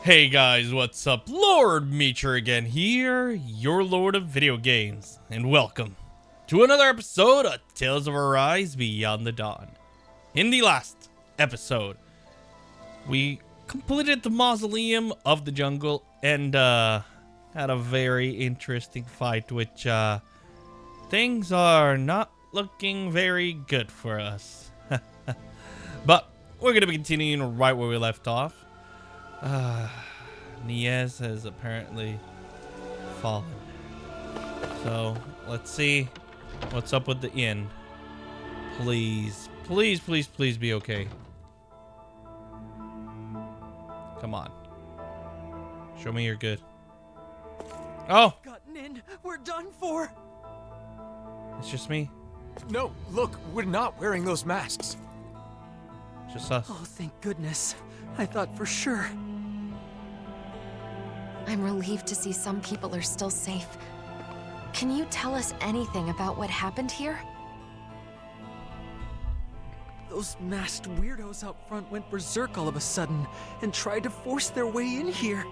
Hey guys, what's up? Lord Meecher again here, your Lord of Video Games, and welcome to another episode of Tales of Arise Beyond the Dawn. In the last episode, we completed the Mausoleum of the Jungle and had a very interesting fight, which things are not looking very good for us. But we're going to be continuing right where we left off. Niez has apparently fallen. So, let's see what's up with the inn. Please, please, please, please be okay. Come on. Show me you're good. Oh! Gotten in. We're done for. It's just me. No, look, we're not wearing those masks. Just us. Oh, thank goodness. I thought for sure. I'm relieved to see some people are still safe. Can you tell us anything about what happened here? Those masked weirdos out front went berserk all of a sudden and tried to force their way in here.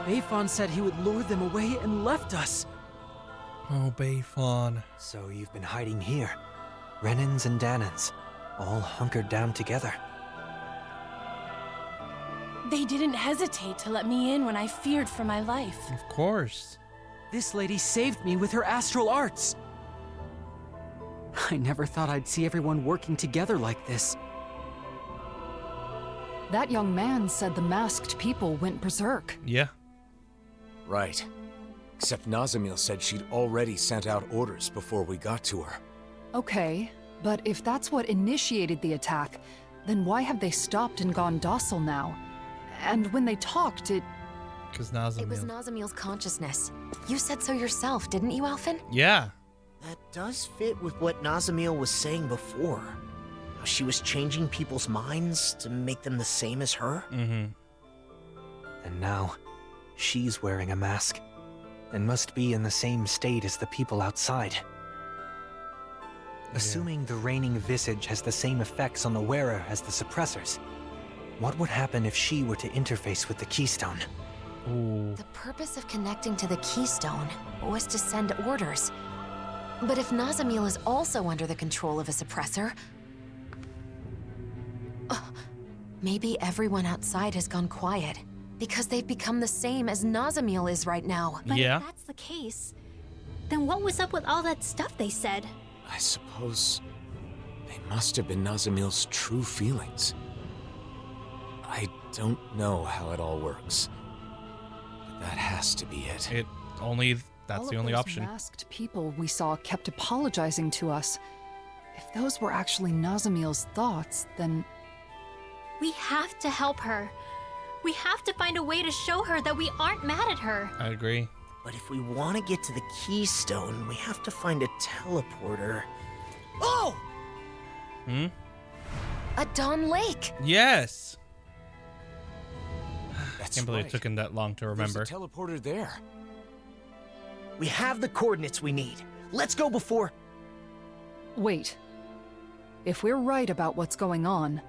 Bayfon said he would lure them away and left us. Oh, Bayfon. So you've been hiding here. Renans and Dahnans, all hunkered down together. They didn't hesitate to let me in when I feared for my life. Of course. This lady saved me with her astral arts. I never thought I'd see everyone working together like this. That young man said the masked people went berserk. Yeah. Right. Except Nazamil said she'd already sent out orders before we got to her. Okay, but if that's what initiated the attack, then why have they stopped and gone docile now? And when they talked, Because Nazamil. It was Nazamil's consciousness. You said so yourself, didn't you, Alphen? Yeah. That does fit with what Nazamil was saying before. How she was changing people's minds to make them the same as her. Mm-hmm. And now, she's wearing a mask, and must be in the same state as the people outside. Assuming the reigning visage has the same effects on the wearer as the suppressors, what would happen if she were to interface with the Keystone? Ooh. The purpose of connecting to the Keystone was to send orders. But if Nazamil is also under the control of a suppressor, maybe everyone outside has gone quiet because they've become the same as Nazamil is right now. But Yeah. if that's the case, then what was up with all that stuff they said? I suppose they must have been Nazamil's true feelings. I don't know how it all works, but that has to be it. That's all the of only those option. masked people we saw kept apologizing to us. If those were actually Nazamil's thoughts, then We have to help her. We have to find a way to show her that we aren't mad at her. I agree. But if we want to get to the Keystone, we have to find a teleporter. Oh! Hmm? A Dawn Lake! Yes. That's Can't believe right. it took him that long to remember. There's a teleporter there. We have the coordinates we need. Let's go before... wait. If we're right about what's going on,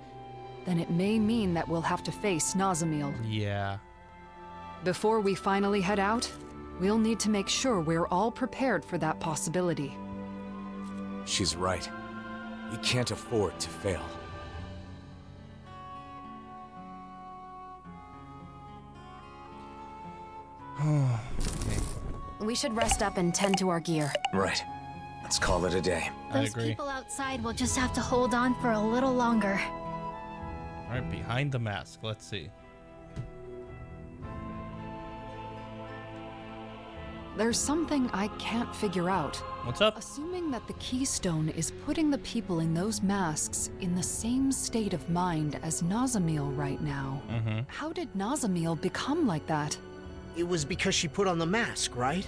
then it may mean that we'll have to face Nazamil. Yeah. Before we finally head out, we'll need to make sure we're all prepared for that possibility. She's right. We can't afford to fail. We should rest up and tend to our gear. Right. Let's call it a day. I Those agree. people outside will just have to hold on for a little longer. All right, behind the mask. Let's see. There's something I can't figure out. What's up? Assuming that the Keystone is putting the people in those masks in the same state of mind as Nazamil right now, Mm-hmm. how did Nazamil become like that? It was because she put on the mask, right?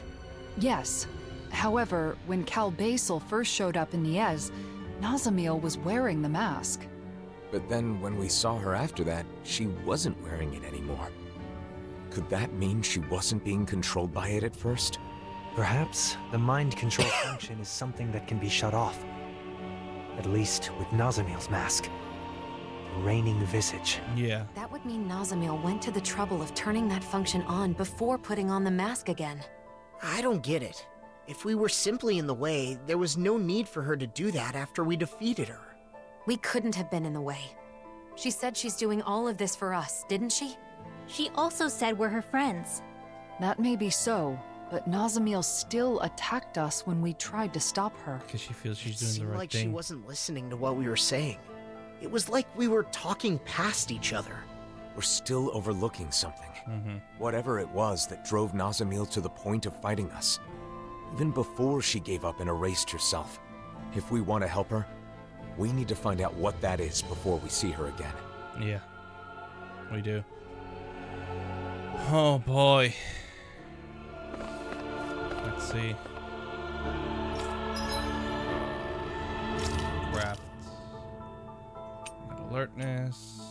Yes. However, when Cal Basel first showed up in Niez, Nazamil was wearing the mask. But then when we saw her after that, she wasn't wearing it anymore. Could that mean she wasn't being controlled by it at first? Perhaps the mind control function is something that can be shut off. At least with Nazamil's mask. raining visage. Yeah. That would mean Nazamil went to the trouble of turning that function on before putting on the mask again. I don't get it. If we were simply in the way, there was no need for her to do that after we defeated her. We couldn't have been in the way. She said she's doing all of this for us, didn't she? She also said we're her friends. That may be so, but Nazamil still attacked us when we tried to stop her. Because she feels she's It doing seemed the right like thing. she wasn't listening to what we were saying. It was like we were talking past each other. We're still overlooking something. Mm-hmm. Whatever it was that drove Nazamil to the point of fighting us. Even before she gave up and erased herself. If we want to help her, we need to find out what that is before we see her again. Yeah. We do. Oh boy. Let's see. Craft. Alertness.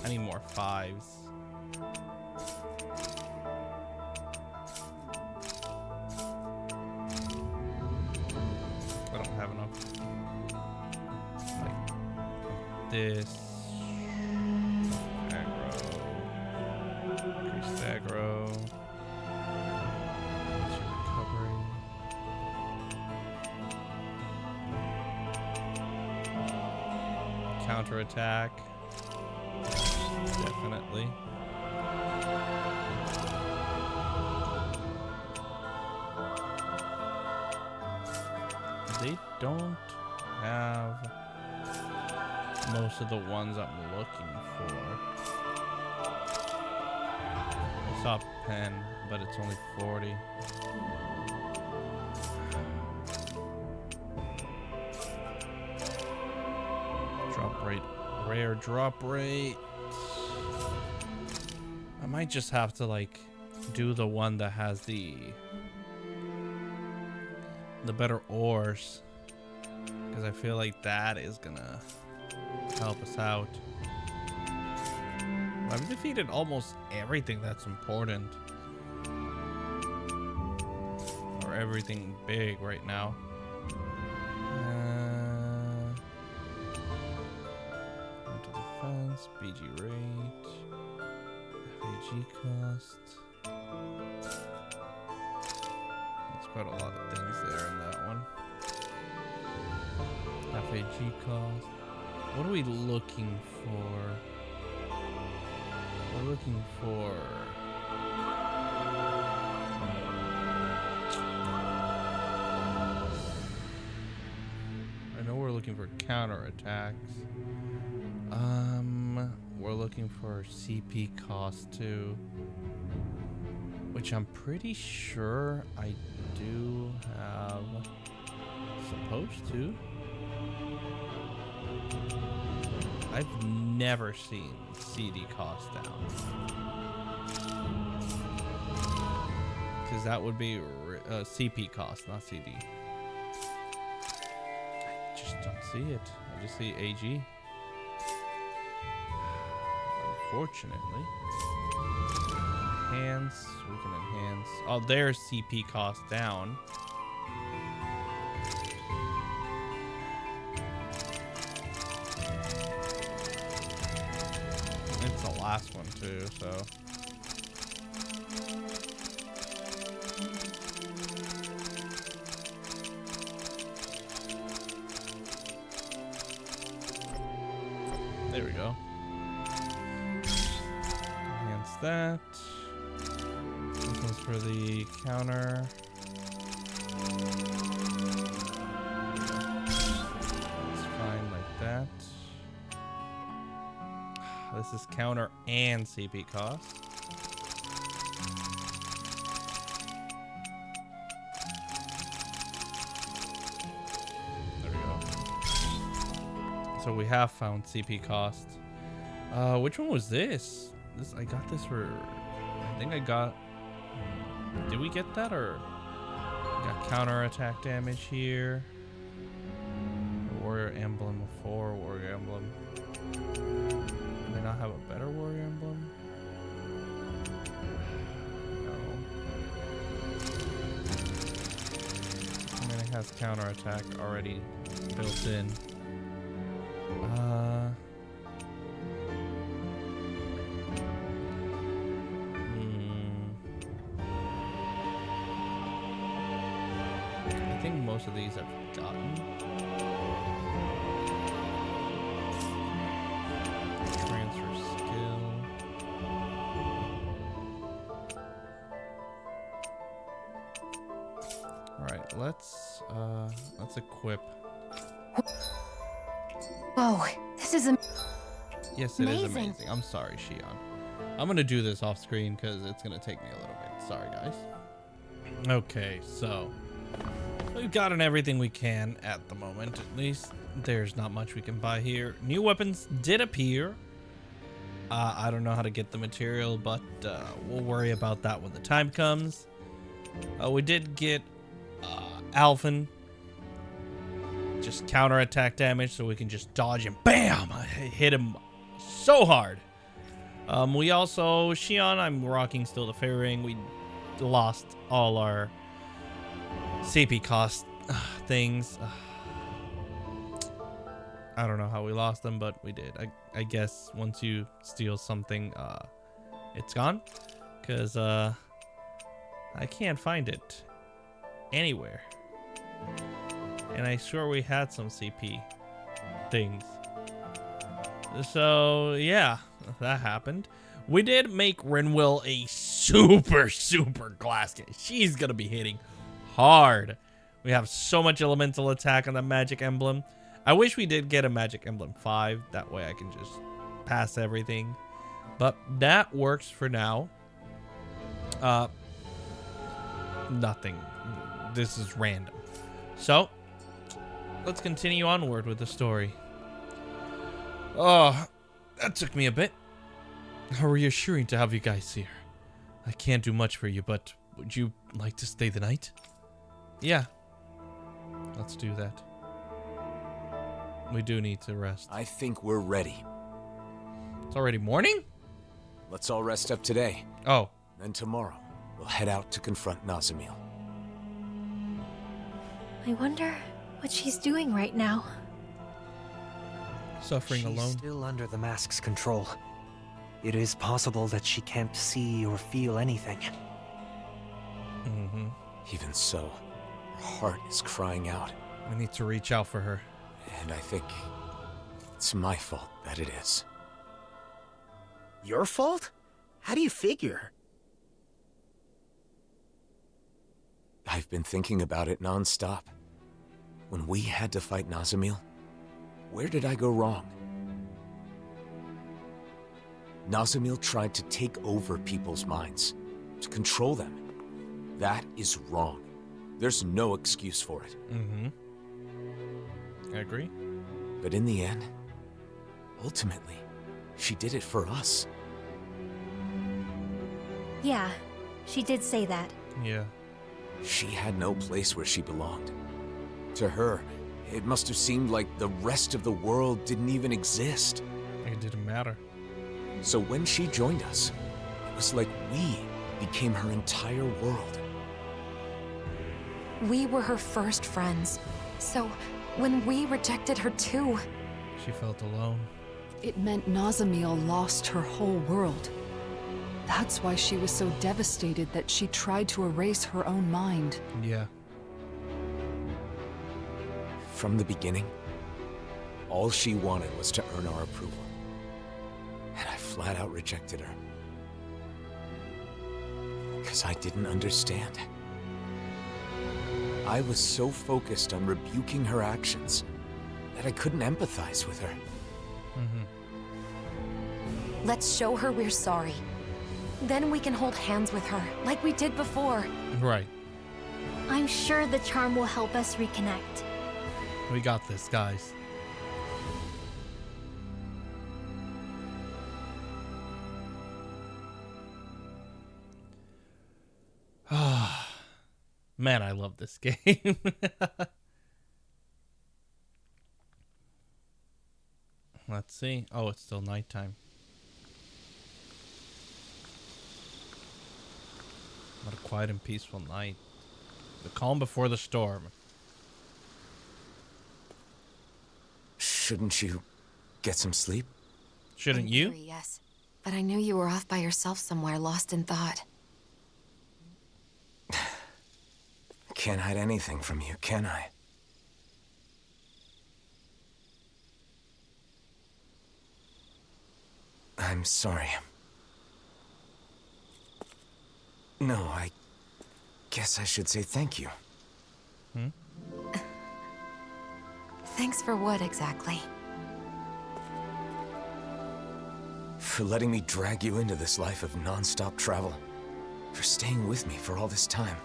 I need more 5s. I don't have enough. Like this. Aggro. Increase aggro. Increase your recovery. Counterattack. Definitely. They don't have most of the ones I'm looking for. I saw a pen, but it's only 40. Drop rate, rare drop rate. I might just have to like do the one that has the better ores, because I feel like that is gonna help us out. I've defeated almost everything that's important, or everything big right now. Into defense, BG rate, FAG cost. That's quite a lot of things there in that one. FAG cost. What are we looking for? We're looking for I know we're looking for counterattacks. We're looking for CP cost too, which I'm pretty sure I do have. Supposed to. I've never seen CD cost down, because that would be CP cost, not CD. I just don't see it. I just see AG. Unfortunately. Enhance. We can enhance. Oh, there's CP cost down. It's the last one too, so. There we go. Enhance that. This one's for the counter. It's fine like that. This is counter and CP cost. There we go. So we have found CP cost. Which one was this? I got this for. I think I got. Did we get that, or got counter attack damage here? Warrior emblem of 4. Warrior emblem. Do they not have a better warrior emblem? No. And then it has counter attack already built in. most of these I've gotten. Transfer skill. Alright, let's equip. Whoa, this is Yes, it is amazing. amazing. I'm sorry, Shionne. I'm gonna do this off screen because it's gonna take me a little bit. Sorry, guys. Okay, so we've gotten everything we can at the moment. At least there's not much we can buy here. New weapons did appear. I don't know how to get the material, but we'll worry about that when the time comes. We did get Alphen. Just counterattack damage, so we can just dodge and BAM! I hit him so hard. We also, Shionne, I'm rocking still the fairy ring. We lost all our CP cost things. I don't know how we lost them, but we did. I guess once you steal something, it's gone. Because I can't find it anywhere. And I sure we had some CP things. So, yeah, that happened. We did make Renwell a super glass case. She's going to be hitting hard. We have so much elemental attack on the magic emblem. I wish we did get a magic emblem 5. That way I can just pass everything. But that works for now. Nothing. This is random. So, let's continue onward with the story. Oh, that took me a bit. How reassuring to have you guys here. I can't do much for you, but would you like to stay the night? Yeah. Let's do that. We do need to rest. I think we're ready. It's already morning? Let's all rest up today. Oh. Then tomorrow, we'll head out to confront Nazamil. I wonder what she's doing right now. Suffering She's alone. still under the mask's control. It is possible that she can't see or feel anything. Mm-hmm. Even so, her heart is crying out. We need to reach out for her. And I think it's my fault that it is. Your fault? How do you figure? I've been thinking about it non-stop. When we had to fight Nazamil, where did I go wrong? Nazamil tried to take over people's minds, to control them. That is wrong. There's no excuse for it. Mm-hmm. I agree. But in the end, ultimately, she did it for us. Yeah, she did say that. Yeah. She had no place where she belonged. To her, it must have seemed like the rest of the world didn't even exist. It didn't matter. So when she joined us, it was like we became her entire world. We were her first friends. So, when we rejected her too... She felt alone. It meant Nazamil lost her whole world. That's why she was so devastated that she tried to erase her own mind. Yeah. From the beginning, all she wanted was to earn our approval. And I flat out rejected her. Because I didn't understand. I was so focused on rebuking her actions that I couldn't empathize with her. Mm-hmm. Let's show her we're sorry. Then we can hold hands with her, like we did before. Right. I'm sure the charm will help us reconnect. We got this, guys. Man, I love this game. Let's see. Oh, it's still nighttime. What a quiet and peaceful night. The calm before the storm. Shouldn't you get some sleep? Shouldn't In you? theory, yes. But I knew you were off by yourself somewhere, lost in thought. can't hide anything from you, can I? I'm sorry. No, I guess I should say thank you. Thanks for what exactly? For letting me drag you into this life of non-stop travel. For staying with me for all this time.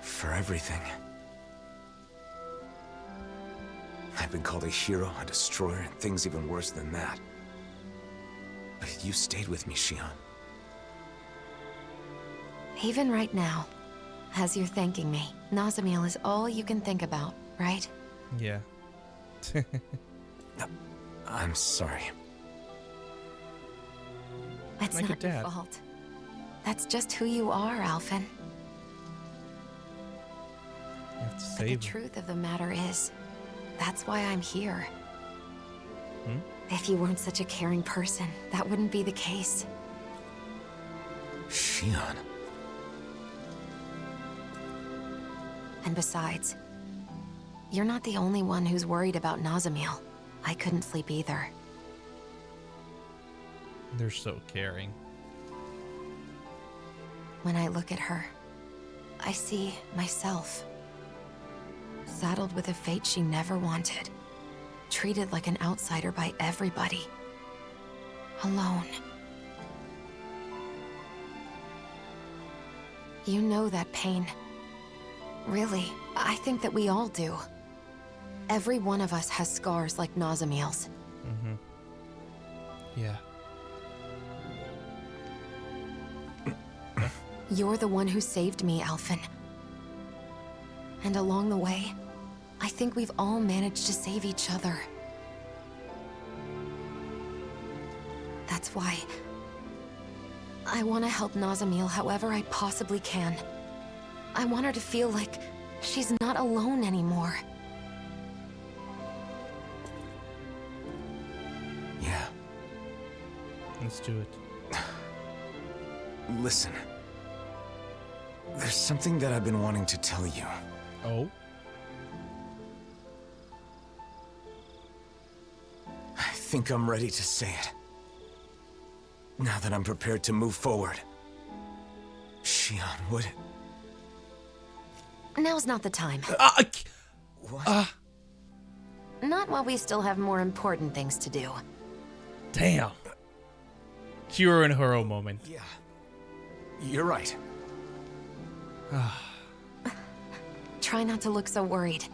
For everything. I've been called a hero, a destroyer, and things even worse than that. But you stayed with me, Shionne. Even right now, as you're thanking me, Nazamiel is all you can think about, right? Yeah. I'm sorry. It's Like your not your dad. fault. That's just who you are, Alphen. You have to But the save him. truth of the matter is, that's why I'm here. Hmm? If you weren't such a caring person, that wouldn't be the case. Shionne. And besides, you're not the only one who's worried about Nazamiel. I couldn't sleep either. They're so caring. When I look at her, I see myself. Saddled with a fate she never wanted. Treated like an outsider by everybody. Alone. You know that pain. Really, I think that we all do. Every one of us has scars like Nazamiel's. Mm-hmm. Yeah. You're the one who saved me, Alphen. And along the way, I think we've all managed to save each other. That's why I want to help Nazamiel however I possibly can. I want her to feel like she's not alone anymore. Yeah. Let's do it. Listen. There's something that I've been wanting to tell you. Oh? I think I'm ready to say it. Now that I'm prepared to move forward. Shionne, would it... Now's not the time. What? Not while we still have more important things to do. Damn. Hero and hero moment. Yeah. You're right. Try not to look so worried.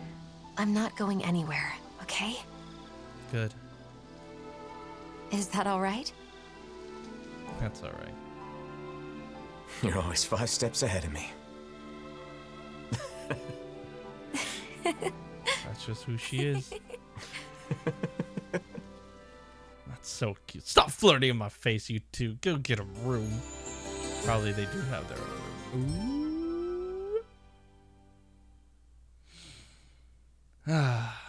I'm not going anywhere, okay? Good. Is that all right? That's alright. You're always 5 steps ahead of me. That's just who she is. That's so cute. Stop flirting in my face, you two. Go get a room. Probably they do have their own room. Ooh. Ah.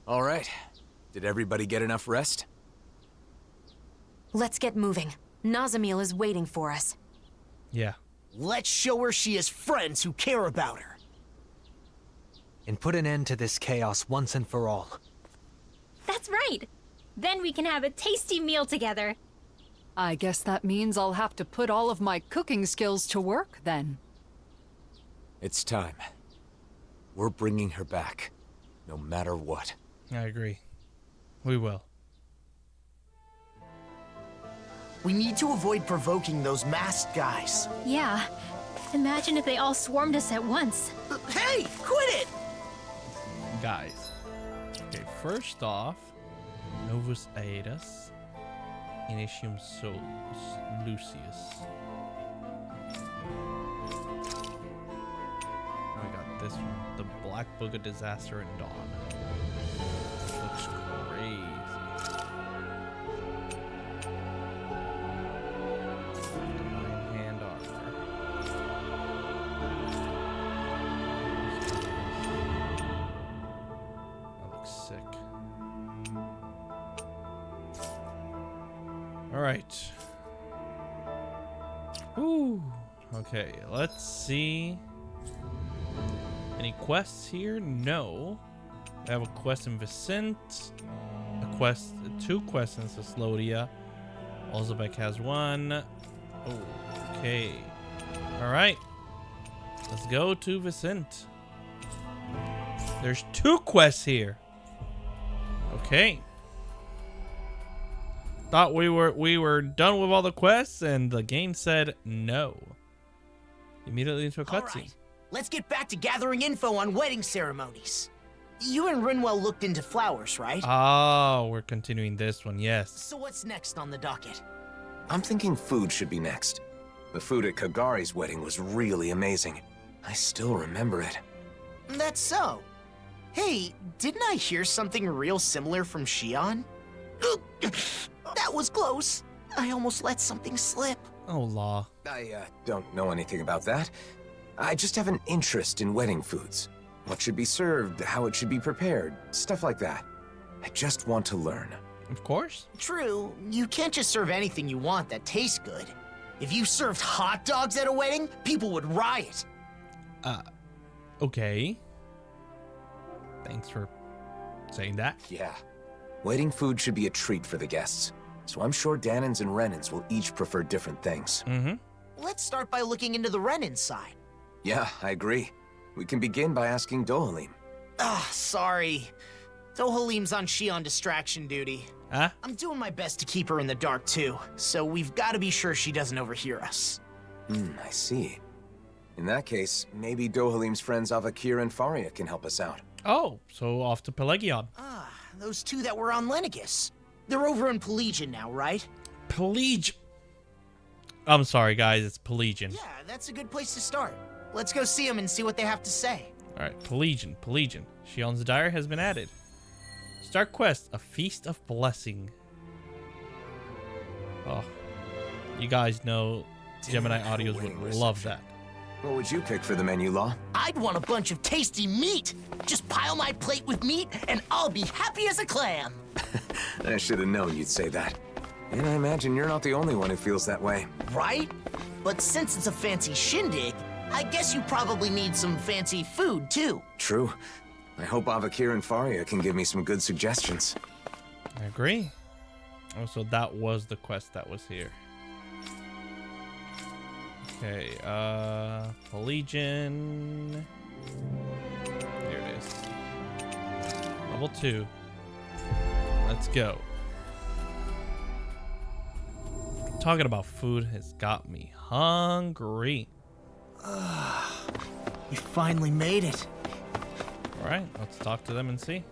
All right. Did everybody get enough rest? Let's get moving. Nazamiel is waiting for us. Yeah. Let's show her she has friends who care about her. And put an end to this chaos once and for all. That's right. Then we can have a tasty meal together. I guess that means I'll have to put all of my cooking skills to work then. It's time. We're bringing her back, no matter what. I agree. We will. We need to avoid provoking those masked guys. Yeah. Imagine if they all swarmed us at once. Hey, quit it! Guys. Okay, first off, Novus Aedas, Initium Solus, Lucius. We got this one, the Black Book of Disaster and Dawn. Looks crazy. Divine Hand Armor. That looks sick. right. Ooh. Okay, let's see. Any quests here? No. I have a quest in Vicent. Two quests in Cyslodia. Olzebek has one. Oh, okay. All right. Let's go to Vicent. There's 2 quests here. Okay. Thought we were done with all the quests, and the game said no. Immediately into a cutscene. Alright, let's get back to gathering info on wedding ceremonies. You and Rinwell looked into flowers, right? Oh, we're continuing this one, yes. So what's next on the docket? I'm thinking food should be next. The food at Kagari's wedding was really amazing. I still remember it. That's so. Hey, didn't I hear something real similar from Shionne? That was close. I almost let something slip. Oh, law. I don't know anything about that. I just have an interest in wedding foods. What should be served, how it should be prepared, stuff like that. I just want to learn. Of course. True, you can't just serve anything you want that tastes good. If you served hot dogs at a wedding, people would riot. Okay. Thanks for saying that. Yeah. Wedding food should be a treat for the guests. So I'm sure Dahnans and Renans will each prefer different things. Mm-hmm. Let's start by looking into the Renan side. Yeah, I agree. We can begin by asking Dohalim. Sorry. Dohalim's on Shionne distraction duty. Huh? I'm doing my best to keep her in the dark too, so we've got to be sure she doesn't overhear us. I see. In that case, maybe Dohalim's friends Avakir and Faria can help us out. Oh, so off to Pelagion. Those 2 that were on Lenegis. They're over in Pelagion now, right? Pelagion. I'm sorry, guys. It's Pelagion. Yeah, that's a good place to start. Let's go see them and see what they have to say. All right, Pelagion. Shionne's diary has been added. Start quest, a feast of blessing. Oh, you guys know Gemini Audios would love that. What would you pick for the menu, Law? I'd want a bunch of tasty meat. Just pile my plate with meat and I'll be happy as a clam. I should have known you'd say that. And I imagine you're not the only one who feels that way. Right? But since it's a fancy shindig, I guess you probably need some fancy food too. True. I hope Avakir and Faria can give me some good suggestions. I agree. Oh, so that was the quest that was here. Okay, Pelagion. Here it is. Level 2. Let's go. Talking about food has got me hungry. We finally made it. All right, let's talk to them and see.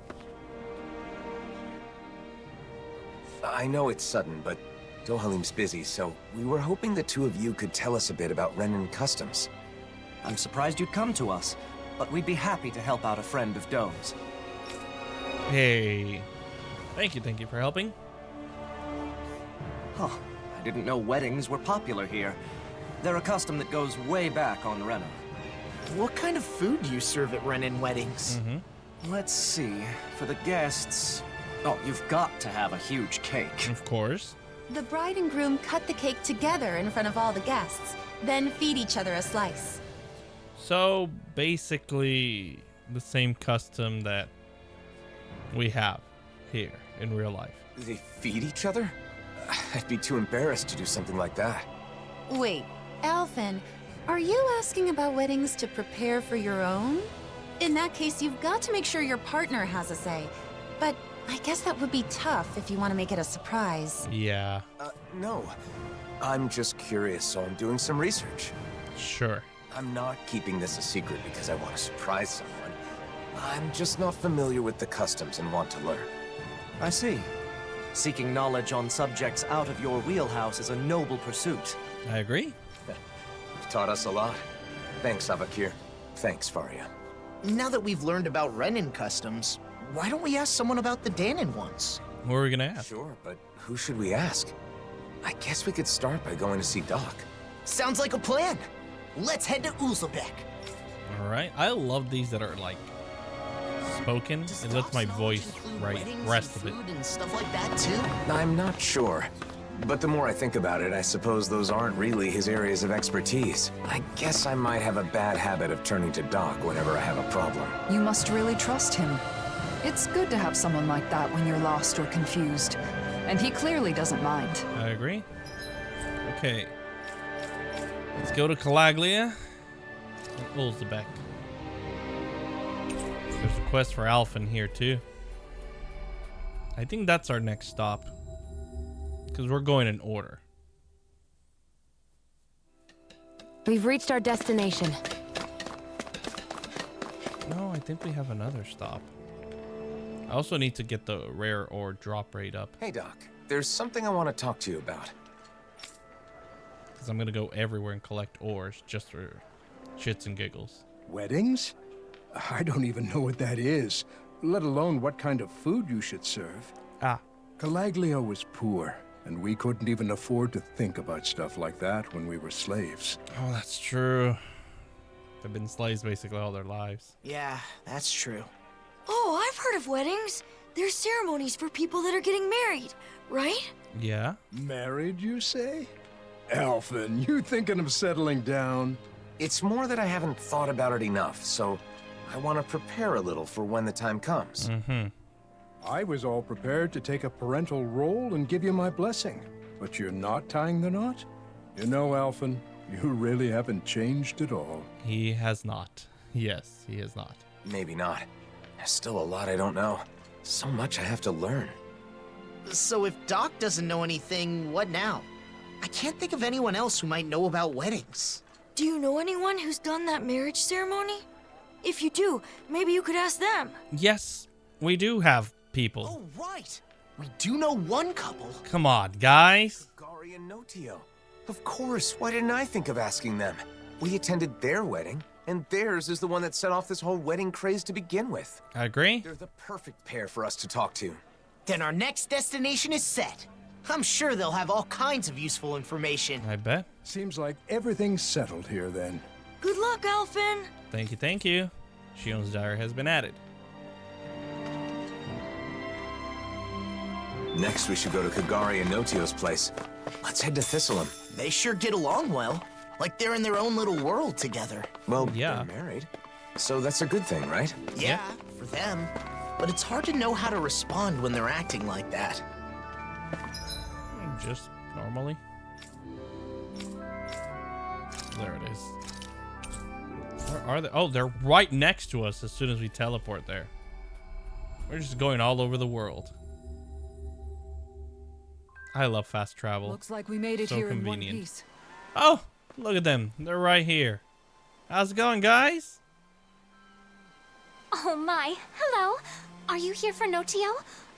I know it's sudden, but Dohalim's busy, so we were hoping the 2 of you could tell us a bit about Renan customs. I'm surprised you'd come to us, but we'd be happy to help out a friend of Dome's. Hey. Thank you for helping. Huh. I didn't know weddings were popular here. They're a custom that goes way back on Rena. What kind of food do you serve at Renan weddings? Let's see. For the guests... Oh, you've got to have a huge cake. Of course. The bride and groom cut the cake together in front of all the guests, then feed each other a slice. So basically the same custom that we have here in real life. They feed each other? I'd be too embarrassed to do something like that. Wait, Alphen, are you asking about weddings to prepare for your own? In that case, you've got to make sure your partner has a say. But I guess that would be tough if you want to make it a surprise. Yeah. No. I'm just curious, so I'm doing some research. Sure. I'm not keeping this a secret because I want to surprise someone. I'm just not familiar with the customs and want to learn. I see. Seeking knowledge on subjects out of your wheelhouse is a noble pursuit. I agree. You've taught us a lot. Thanks, Avakir. Thanks, Faria. Now that we've learned about Renan customs, why don't we ask someone about the Dahnan ones? What are we gonna ask? Sure, but who should we ask? I guess we could start by going to see Doc. Sounds like a plan. Let's head to Uzlebek. All right. I love these that are like spoken. It lets my voice rest a bit. Food and stuff like that too. I'm not sure. But the more I think about it, I suppose those aren't really his areas of expertise. I guess I might have a bad habit of turning to Doc whenever I have a problem. You must really trust him. It's good to have someone like that when you're lost or confused. And he clearly doesn't mind. I agree. Okay. Let's go to Calaglia and Ulzebek. There's a quest for Alphen here too. I think that's our next stop. Because we're going in order. We've reached our destination. No, I think we have another stop. I also need to get the rare ore drop rate up. Hey, Doc. There's something I want to talk to you about. Because I'm going to go everywhere and collect ores just for shits and giggles. Weddings? I don't even know what that is, let alone what kind of food you should serve. Ah. Calaglia was poor, and we couldn't even afford to think about stuff like that when we were slaves. Oh, that's true. They've been slaves basically all their lives. Yeah, that's true. Oh, I've heard of weddings. There's ceremonies for people that are getting married, right? Yeah. Married, you say? Alphen, you thinking of settling down? It's more that I haven't thought about it enough, so I want to prepare a little for when the time comes. Mm-hmm. I was all prepared to take a parental role and give you my blessing, but you're not tying the knot? You know, Alphen, you really haven't changed at all. He has not. Yes, he has not. Maybe not. There's still a lot I don't know. So much I have to learn. So if Doc doesn't know anything, what now? I can't think of anyone else who might know about weddings. Do you know anyone who's done that marriage ceremony? If you do, maybe you could ask them. Yes, we do have people. Oh, right. We do know one couple. Come on, guys. Kagawa and Notio. Of course, why didn't I think of asking them? We attended their wedding, and theirs is the one that set off this whole wedding craze to begin with. I agree. They're the perfect pair for us to talk to. Then our next destination is set. I'm sure they'll have all kinds of useful information. I bet. Seems like everything's settled here then. Good luck, Alphen. Thank you, thank you. Shionne's diary has been added. Next, we should go to Kagawa and Notio's place. Let's head to Thistleum. They sure get along well. Like they're in their own little world together. Well, yeah. they're married. So that's a good thing, right? Yeah, for them. But it's hard to know how to respond when they're acting like that. Just normally. There it is. Where are they? Oh, they're right next to us as soon as we teleport there. We're just going all over the world. I love fast travel. Looks like we made it So here convenient. in one piece. Oh, look at them. They're right here. How's it going, guys? Oh my, hello. Are you here for Notio?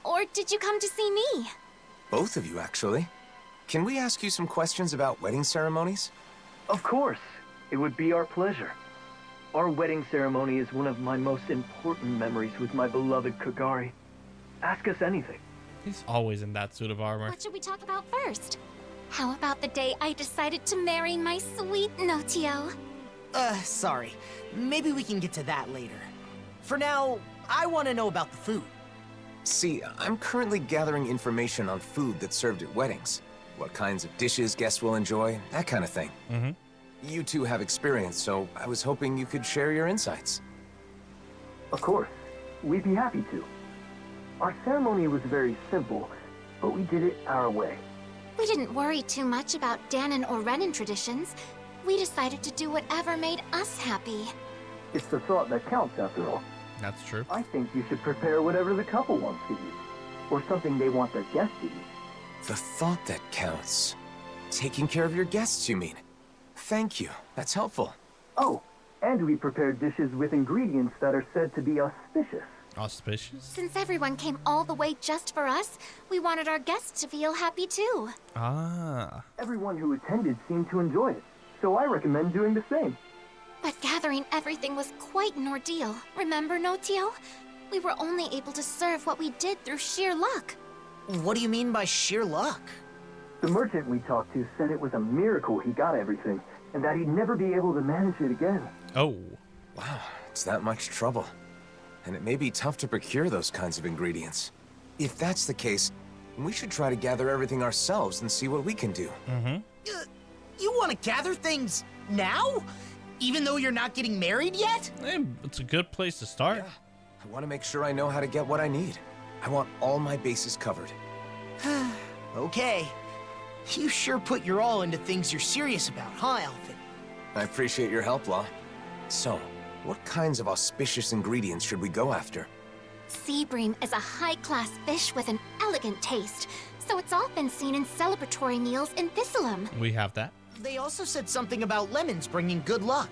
Or did you come to see me? Both of you, actually. Can we ask you some questions about wedding ceremonies? Of course. It would be our pleasure. Our wedding ceremony is one of my most important memories with my beloved Kagari. Ask us anything. He's always in that suit of armor. What should we talk about first? How about the day I decided to marry my sweet Notio? Sorry. Maybe we can get to that later. For now, I want to know about the food. See, I'm currently gathering information on food that's served at weddings. What kinds of dishes guests will enjoy, that kind of thing. Mm-hmm. You two have experience, so I was hoping you could share your insights. Of course. We'd be happy to. Our ceremony was very simple, but we did it our way. We didn't worry too much about Dahna or Renan traditions. We decided to do whatever made us happy. It's the thought that counts, after all. That's true. I think you should prepare whatever the couple wants to eat, or something they want their guests to eat. The thought that counts. Taking care of your guests, you mean? Thank you. That's helpful. Oh, and we prepared dishes with ingredients that are said to be auspicious. Auspicious? Since everyone came all the way just for us, we wanted our guests to feel happy too. Ah. Everyone who attended seemed to enjoy it, so I recommend doing the same. But gathering everything was quite an ordeal. Remember, Notio? We were only able to serve what we did through sheer luck. What do you mean by sheer luck? The merchant we talked to said it was a miracle he got everything, and that he'd never be able to manage it again. Oh. Wow, it's that much trouble. And it may be tough to procure those kinds of ingredients. If that's the case, We should try to gather everything ourselves and see what we can do. You want to gather things now? Even though you're not getting married yet? It's a good place to start. Yeah. I want to make sure I know how to get what I need. I want all my bases covered. Okay. You sure put your all into things you're serious about, huh, Alphen? I appreciate your help, Law. So, what kinds of auspicious ingredients should we go after? Sea bream is a high-class fish with an elegant taste, so it's often seen in celebratory meals in Thistleum. We have that. They also said something about lemons bringing good luck.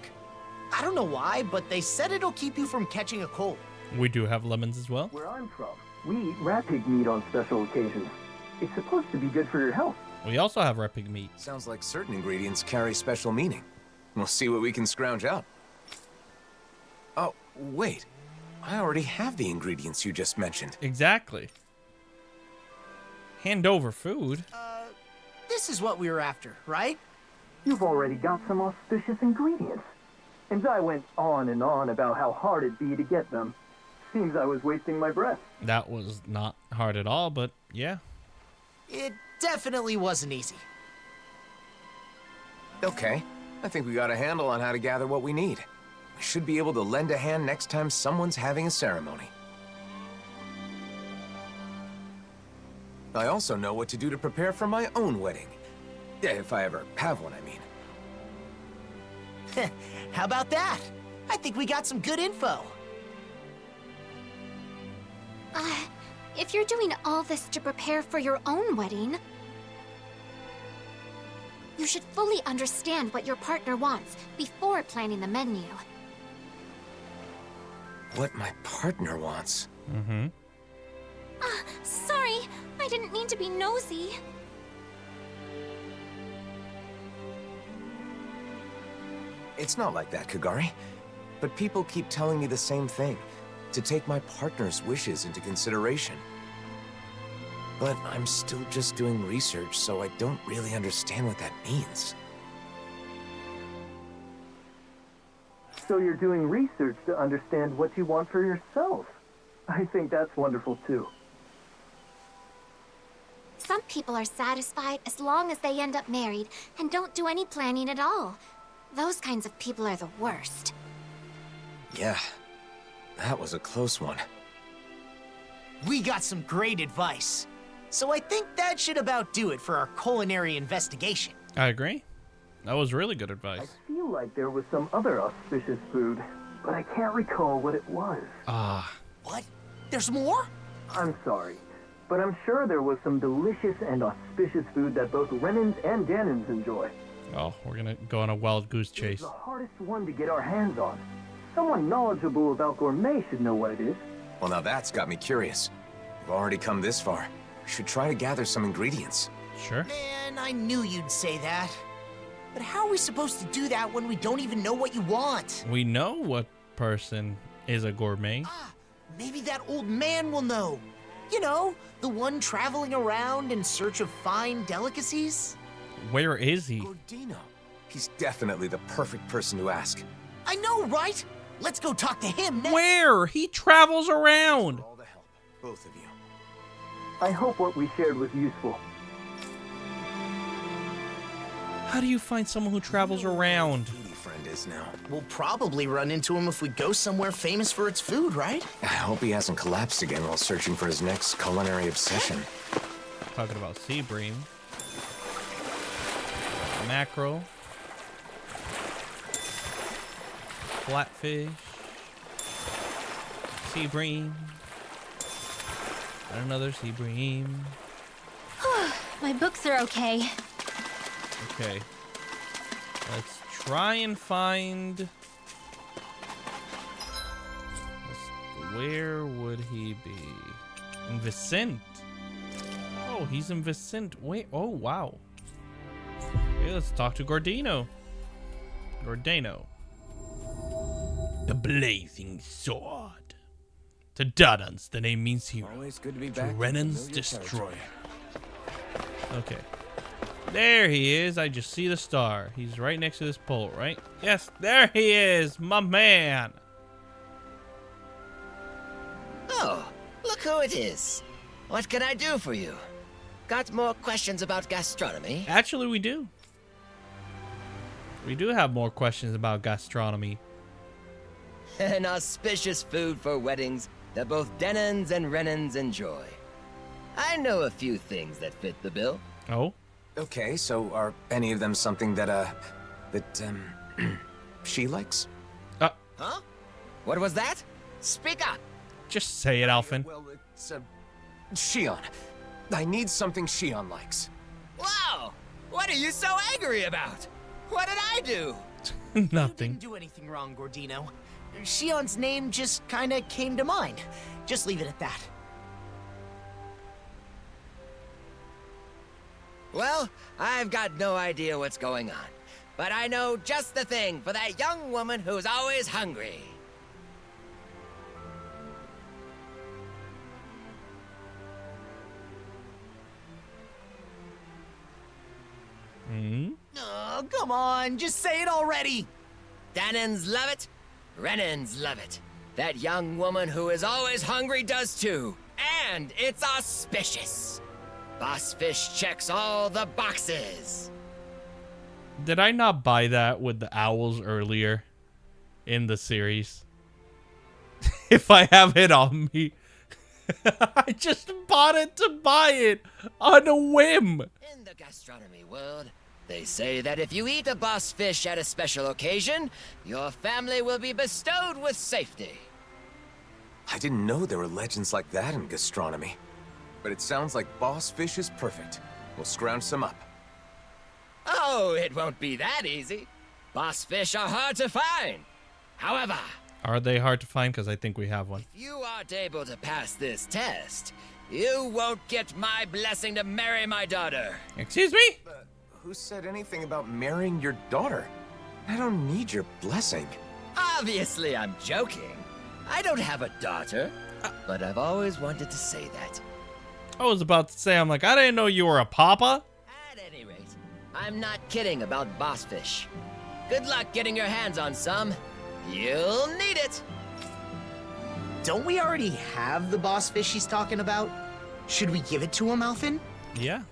I don't know why, but they said it'll keep you from catching a cold. We do have lemons as well. Where I'm from, we eat rat pig meat on special occasions. It's supposed to be good for your health. We also have red pig meat. Sounds like certain ingredients carry special meaning. We'll see what we can scrounge up. Oh, wait. I already have the ingredients you just mentioned. Exactly. Hand over food. This is what we were after, right? You've already got some auspicious ingredients. And I went on and on about how hard it'd be to get them. Seems I was wasting my breath. That was not hard at all, but yeah. It definitely wasn't easy. Okay. I think we got a handle on how to gather what we need. We should be able to lend a hand next time someone's having a ceremony. I also know what to do to prepare for my own wedding. Yeah, if I ever have one, I mean. How about that? I think we got some good info. If you're doing all this to prepare for your own wedding, you should fully understand what your partner wants before planning the menu. What my partner wants? Sorry, I didn't mean to be nosy. It's not like that, Kagari. But people keep telling me the same thing. To take my partner's wishes into consideration. But I'm still just doing research, so I don't really understand what that means. So you're doing research to understand what you want for yourself. I think that's wonderful too. Some people are satisfied as long as they end up married and don't do any planning at all. Those kinds of people are the worst. Yeah, that was a close one. We got some great advice. So I think that should about do it for our culinary investigation. I agree. That was really good I advice. feel like there was some other auspicious food, but I can't recall what it was. What? There's more? I'm sorry, but I'm sure there was some delicious and auspicious food that both Renans and Danans enjoy. Oh, we're gonna go on a wild goose It's chase. the hardest one to get our hands on. Someone knowledgeable about gourmet should know what it is. Well, now that's got me curious. We've already come this far. We should try to gather some ingredients. Sure. Man, I knew you'd say that. But how are we supposed to do that when we don't even know what you want? We know what person is a gourmet. Maybe that old man will know. You know, the one traveling around in search of fine delicacies. Where is he? Gordino. He's definitely the perfect person to ask. I know, right? Let's go talk to him next. Where? He travels around. All the help, both of you. I hope what we shared was useful. How do you find someone who travels around? Duty friend is now. We'll probably run into him if we go somewhere famous for its food, right? I hope he hasn't collapsed again while searching for his next culinary obsession. Talking about sea bream. Mackerel. Flatfish. Sea bream. And another sea bream. My books are okay. Okay. Let's try and find... Where would he be? In Vicente. Oh, he's in Vicente. Wait. Oh, wow. Okay, let's talk to Gordino. The blazing sword. To Dadans, the name means hero. Always good to be To back. Renan's destroyer. Okay. There he is. I just see the star. He's right next to this pole, right? Yes, there he is, my man. Oh, look who it is. What can I do for you? Got more questions about gastronomy? Actually, we do. We do have more questions about gastronomy. An auspicious food for weddings that both Denans and Renans enjoy. I know a few things that fit the bill. Oh? Okay, so are any of them something that, she likes? Huh? What was that? Speak up! Just say it, Alphen. Well, it's, Shionne. I need something Shionne likes. Wow! What are you so angry about? What did I do? Nothing. You didn't do anything wrong, Gordino. Shionne's name just kinda came to mind. Just leave it at that. Well, I've got no idea what's going on. But I know just the thing for that young woman who's always hungry. Hmm? Oh, come on, just say it already. Danans love it. Renans love it. That young woman who is always hungry does too. And it's auspicious. Boss Fish checks all the boxes. Did I not buy that with the owls earlier in the series? If I have it on me. I just bought it to buy it on a whim. In the gastronomy world, they say that if you eat a boss fish at a special occasion, your family will be bestowed with safety. I didn't know there were legends like that in gastronomy. But it sounds like boss fish is perfect. We'll scrounge some up. Oh, it won't be that easy. Boss fish are hard to find. However, are they hard to find? Because I think we have one. If you aren't able to pass this test, you won't get my blessing to marry my daughter. Excuse me? Who said anything about marrying your daughter? I don't need your blessing. Obviously, I'm joking. I don't have a daughter, but I've always wanted to say that. I was about to say, I'm like, I didn't know you were a papa. At any rate, I'm not kidding about boss fish. Good luck getting your hands on some. You'll need it. Don't we already have the boss fish he's talking about? Should we give it to him, Alphen? Yeah.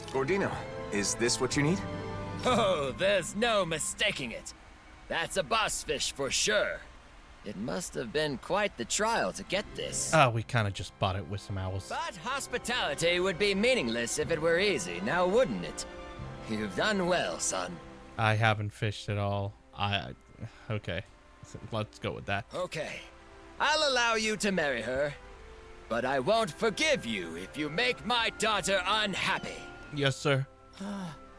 Gordino, is this what you need? Oh, there's no mistaking it. That's a boss fish for sure. It must have been quite the trial to get this. We kind of just bought it with some owls. But hospitality would be meaningless if it were easy, now wouldn't it? You've done well, son. I haven't fished at all. Okay. Let's go with that. Okay. I'll allow you to marry her. But I won't forgive you if you make my daughter unhappy. Yes, sir.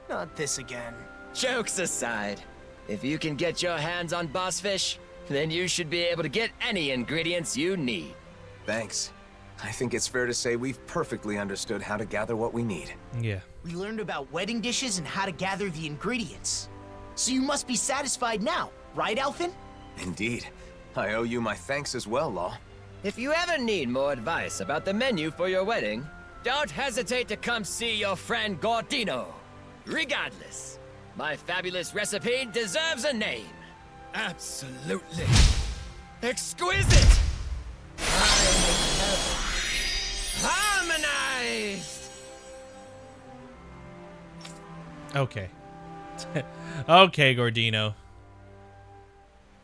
Not this again. Jokes aside, if you can get your hands on boss fish, then you should be able to get any ingredients you need. Thanks. I think it's fair to say we've perfectly understood how to gather what we need. Yeah. We learned about wedding dishes and how to gather the ingredients. So you must be satisfied now, right, Alphen? Indeed. I owe you my thanks as well, Law. If you ever need more advice about the menu for your wedding, don't hesitate to come see your friend Gordino. Regardless, my fabulous recipe deserves a name. Absolutely exquisite! Harmonized! Okay. Okay, Gordino.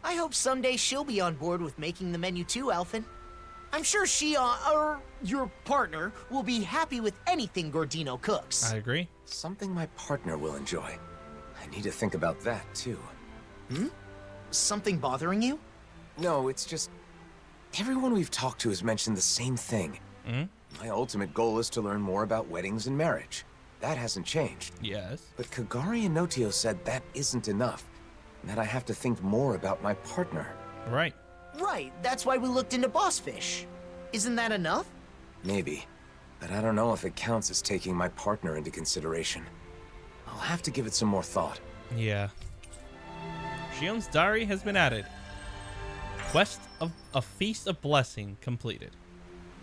I hope someday she'll be on board with making the menu too, Alphen. I'm sure she, or your partner, will be happy with anything Gordino cooks. I agree. Something my partner will enjoy. I need to think about that, too. Hmm? Something bothering you? No, it's just... everyone we've talked to has mentioned the same thing. My ultimate goal is to learn more about weddings and marriage. That hasn't changed. Yes. But Kagari and Notio said that isn't enough, and that I have to think more about my partner. Right. Right, that's why we looked into boss fish. Isn't that enough? Maybe, but I don't know if it counts as taking my partner into consideration. I'll have to give it some more thought. Yeah. Shionne's diary has been added. Quest of a Feast of Blessing completed.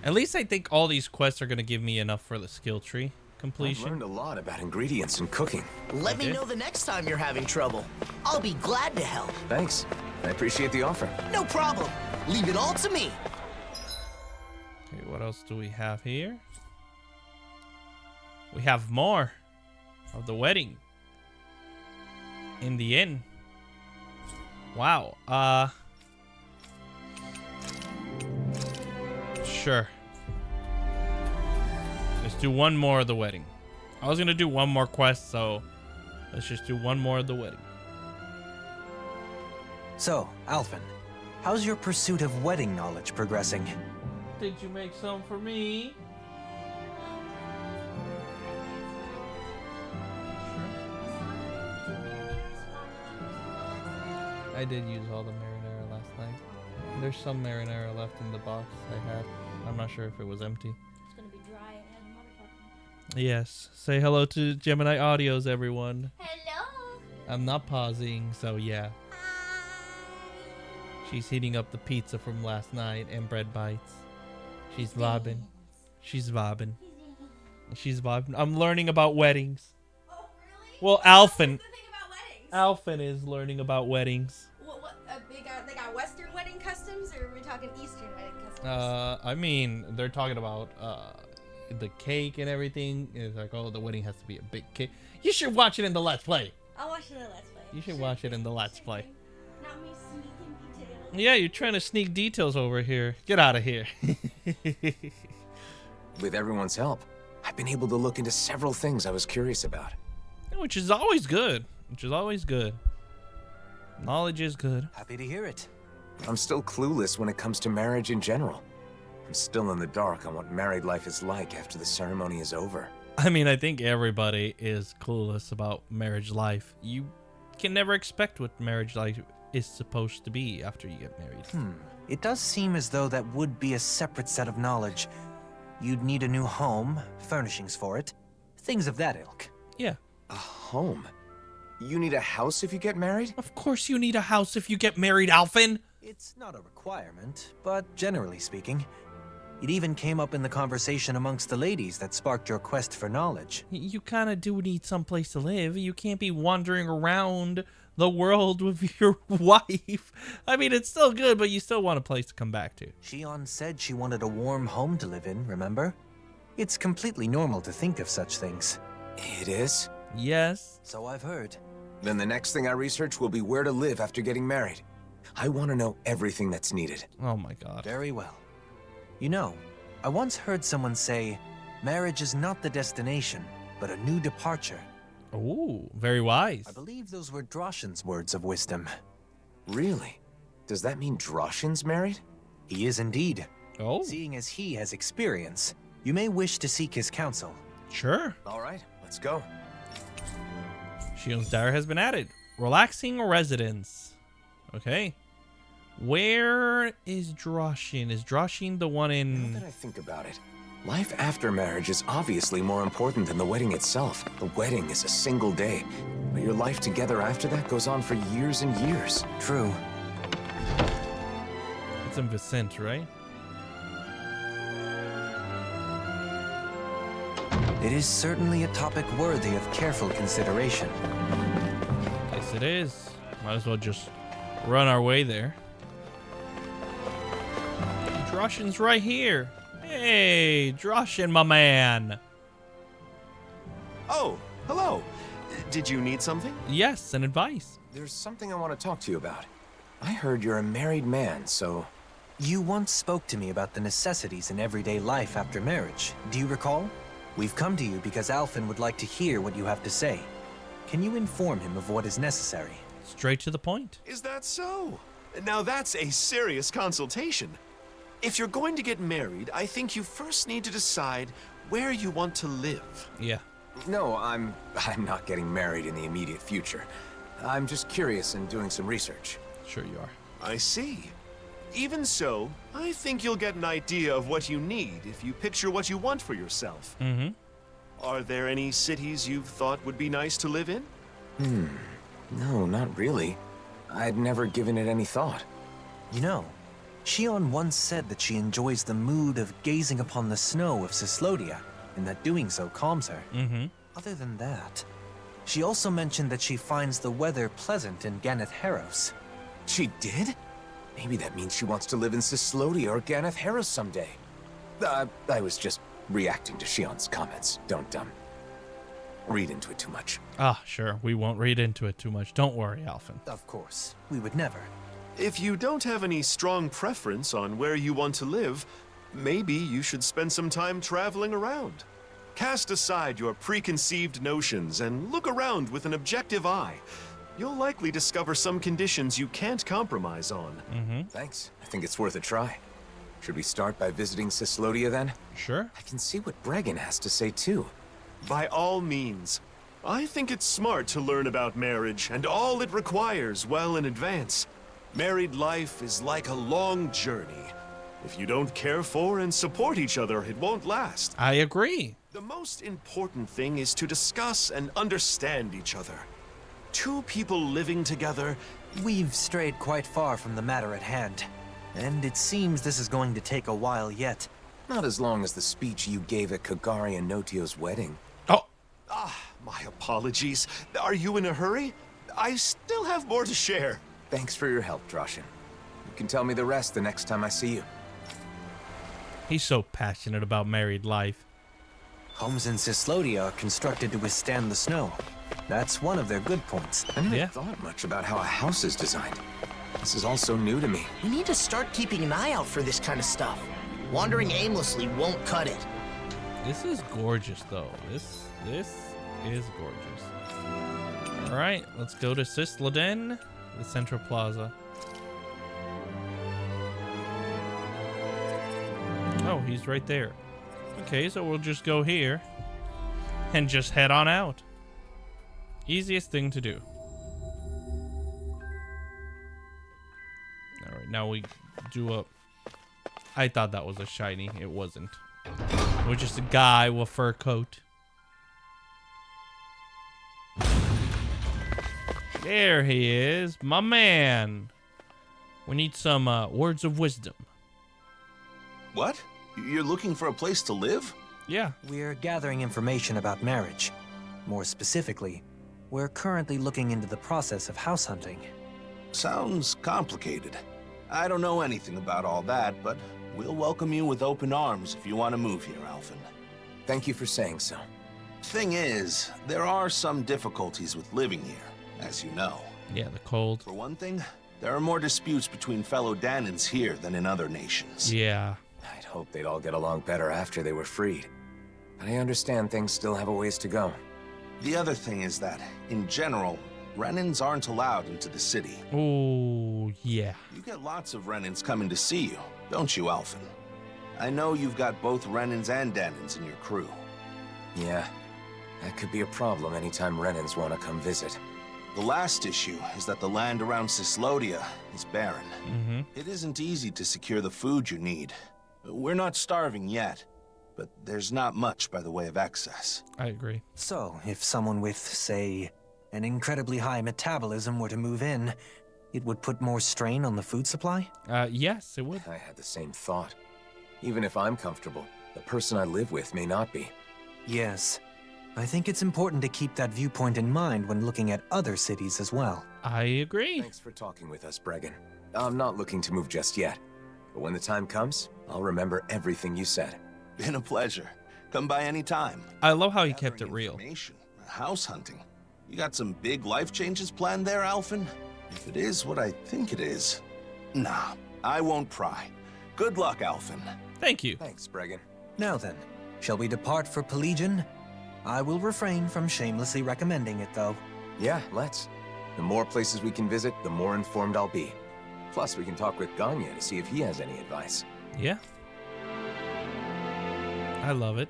At least I think all these quests are going to give me enough for the skill tree completion. I've learned a lot about ingredients and cooking. Let me know the next time you're having trouble. I'll be glad to help. Thanks. I appreciate the offer. No problem. Leave it all to me. Okay, what else do we have here? we have more of the wedding in the inn. Wow. Sure. Let's do one more of the wedding. I was gonna do one more quest, so let's just do one more of the wedding. So, Alphen, how's your pursuit of wedding knowledge progressing? Did you make some for me? I did use all the marinara last night. There's some marinara left in the box I had. I'm not sure if it was empty. It's gonna be dry and motherfucking. Yes. Say hello to Gemini Audios, everyone. Hello. I'm not pausing, so yeah. She's heating up the pizza from last night and bread bites. She's vibing. She's vibing. She's vibing. I'm learning about weddings. Oh, really? Well, Alphen. What's the thing about weddings? Alphen is learning about weddings. What they got Western wedding customs, or are we talking Eastern wedding customs? I mean, they're talking about the cake and everything. It's like, oh, the wedding has to be a big cake. You should watch it in the Let's Play. I'll watch it in the Let's Play. You should watch it in the Let's Play. Not me sneaking details. Yeah, you're trying to sneak details over here. Get out of here. With everyone's help, I've been able to look into several things I was curious about. Which is always good. Which is always good. Knowledge is good. Happy to hear it. I'm still clueless when it comes to marriage in general. I'm still in the dark on what married life is like after the ceremony is over. I mean, I think everybody is clueless about marriage life. You can never expect what marriage life is supposed to be after you get married. It does seem as though that would be a separate set of knowledge. You'd need a new home, furnishings for it, things of that ilk. Yeah. A home? You need a house if you get married? Of course you need a house if you get married, Alphen. It's not a requirement, but generally speaking, it even came up in the conversation amongst the ladies that sparked your quest for knowledge. You kind of do need someplace to live. You can't be wandering around the world with your wife. I mean, it's still good, but you still want a place to come back to. Shionne said she wanted a warm home to live in, remember? It's completely normal to think of such things. It is? Yes. So I've heard. Then the next thing I research will be where to live after getting married. I want to know everything that's needed. Oh my god. Very well. You know, I once heard someone say, marriage is not the destination, but a new departure. Ooh, very wise. I believe those were Droshin's words of wisdom. Really? Does that mean Droshin's married? He is indeed. Oh. Seeing as he has experience, you may wish to seek his counsel. Sure. All right, let's go. Shionne's diary has been added. Relaxing residence. Okay. Where is Droshin? Is Droshin the one in... Now that I think about it, life after marriage is obviously more important than the wedding itself. The wedding is a single day, but your life together after that goes on for years and years. True. It's in Vicente, right? It is certainly a topic worthy of careful consideration. Yes, it is. Might as well just run our way there. Droshin's right here. Hey, Droshin, my man. Oh, hello. Did you need something? Yes, and advice. There's something I want to talk to you about. I heard you're a married man, so... You once spoke to me about the necessities in everyday life after marriage. Do you recall? We've come to you because Alphen would like to hear what you have to say. Can you inform him of what is necessary? Straight to the point. Is that so? Now that's a serious consultation. If you're going to get married, I think you first need to decide where you want to live. Yeah. No, I'm not getting married in the immediate future. I'm just curious and doing some research. Sure you are. I see. Even so, I think you'll get an idea of what you need if you picture what you want for yourself. Mm-hmm. Are there any cities you've thought would be nice to live in? No, not really. I'd never given it any thought. You know, Shionne once said that she enjoys the mood of gazing upon the snow of Cyslodia, and that doing so calms her. Mm-hmm. Other than that, she also mentioned that she finds the weather pleasant in Ganath Haros. She did? Maybe that means she wants to live in Cyslodia or Ganath Haros someday. I was just reacting to Shionne's comments. Don't read into it too much. Ah, sure. We won't read into it too much. Don't worry, Alphen. Of course. We would never. If you don't have any strong preference on where you want to live, maybe you should spend some time traveling around. Cast aside your preconceived notions and look around with an objective eye. You'll likely discover some conditions you can't compromise on. Thanks. I think it's worth a try. Should we start by visiting Cyslodia then? Sure. I can see what Bregan has to say too. By all means. I think it's smart to learn about marriage and all it requires well in advance. Married life is like a long journey. If you don't care for and support each other, it won't last. I agree. The most important thing is to discuss and understand each other. Two people living together. We've strayed quite far from the matter at hand. And it seems this is going to take a while yet. Not as long as the speech you gave at Kagari and Notio's wedding. Oh. My apologies. Are you in a hurry? I still have more to share. Thanks for your help, Droshin. You can tell me the rest the next time I see you. He's so passionate about married life. Homes in Cyslodia are constructed to withstand the snow. That's one of their good points. I never thought much about how a house is designed. This is all so new to me. We need to start keeping an eye out for this kind of stuff. Wandering aimlessly won't cut it. This is gorgeous, though. This is gorgeous. All right, let's go to Cyslodia, the Central Plaza. Oh, he's right there. Okay, so we'll just go here and just head on out. Easiest thing to do. All right, now we do a... I thought that was a shiny. It wasn't. It was just a guy with a fur coat. There he is, my man. We need some words of wisdom. What? You're looking for a place to live? Yeah. We're gathering information about marriage. More specifically, we're currently looking into the process of house hunting. Sounds complicated. I don't know anything about all that, but we'll welcome you with open arms if you want to move here, Alphen. Thank you for saying so. Thing is, there are some difficulties with living here, as you know. Yeah, the cold. For one thing, there are more disputes between fellow Dahnans here than in other nations. Yeah. I'd hope they'd all get along better after they were freed. But I understand things still have a ways to go. The other thing is that, in general, Renans aren't allowed into the city. Oh, yeah. You get lots of Renans coming to see you, don't you, Alphen? I know you've got both Renans and Dahnans in your crew. Yeah, that could be a problem anytime Renans want to come visit. The last issue is that the land around Cyslodia is barren. It isn't easy to secure the food you need. We're not starving yet, but there's not much by the way of excess. I agree. So, if someone with, say, an incredibly high metabolism were to move in, it would put more strain on the food supply? Yes, it would. I had the same thought. Even if I'm comfortable, the person I live with may not be. Yes. I think it's important to keep that viewpoint in mind when looking at other cities as well. I agree. Thanks for talking with us, Bregan. I'm not looking to move just yet. But when the time comes, I'll remember everything you said. Been a pleasure. Come by any time. I love how he kept it real. House hunting. You got some big life changes planned there, Alphen? If it is what I think it is, nah, I won't pry. Good luck, Alphen. Thank you. Thanks, Bregan. Now then, shall we depart for Pelegion? I will refrain from shamelessly recommending it, though. Yeah, let's. The more places we can visit, the more informed I'll be. Plus, we can talk with Ganya to see if he has any advice. Yeah. I love it.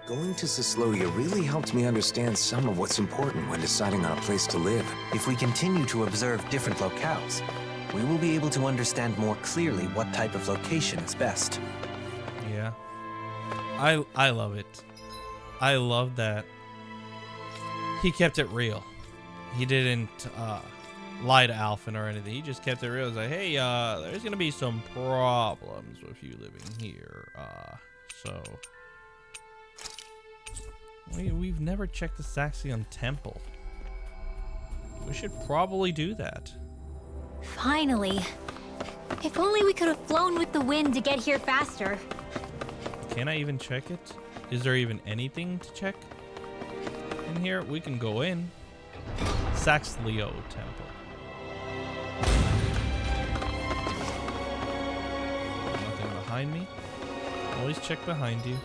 Going to Cyslodia really helped me understand some of what's important when deciding on a place to live. If we continue to observe different locales, we will be able to understand more clearly what type of location is best. Yeah. I love it. I love that he kept it real. He didn't lie to Alphen or anything. He just kept it real. He's like, hey, there's gonna be some problems with you living here. So we've never checked the Saxion Temple. We should probably do that. Finally. If only we could have flown with the wind to get here faster. Can I even check it? Is there even anything to check? in here? We can go in. Cyslodia Temple. Nothing behind me. Always check behind you.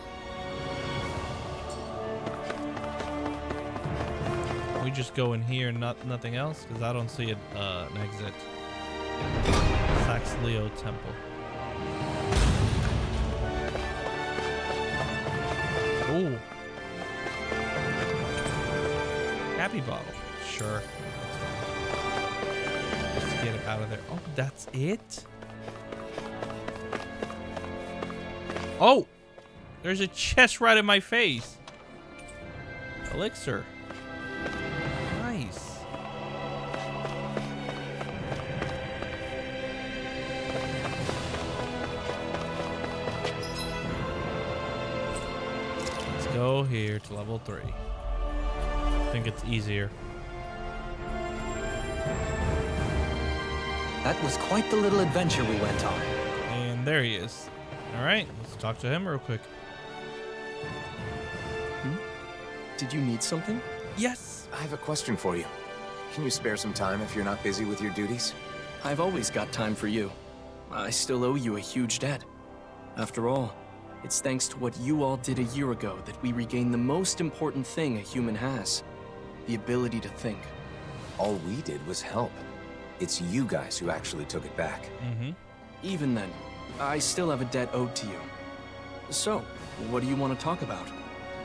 We just go in here and nothing else, because I don't see an exit. Cyslodia Temple. Ooh. Happy bottle. Sure. That's fine. Just get it out of there. Oh, that's it? Oh! There's a chest right in my face. Elixir. Nice. Let's go here to level 3. I think it's easier. That was quite the little adventure we went on. And there he is. Alright, let's talk to him real quick. Did you need something? Yes. I have a question for you. Can you spare some time if you're not busy with your duties? I've always got time for you. I still owe you a huge debt. After all, it's thanks to what you all did a year ago that we regained the most important thing a human has. The ability to think. All we did was help. It's you guys who actually took it back. Even then, I still have a debt owed to you. So, what do you want to talk about?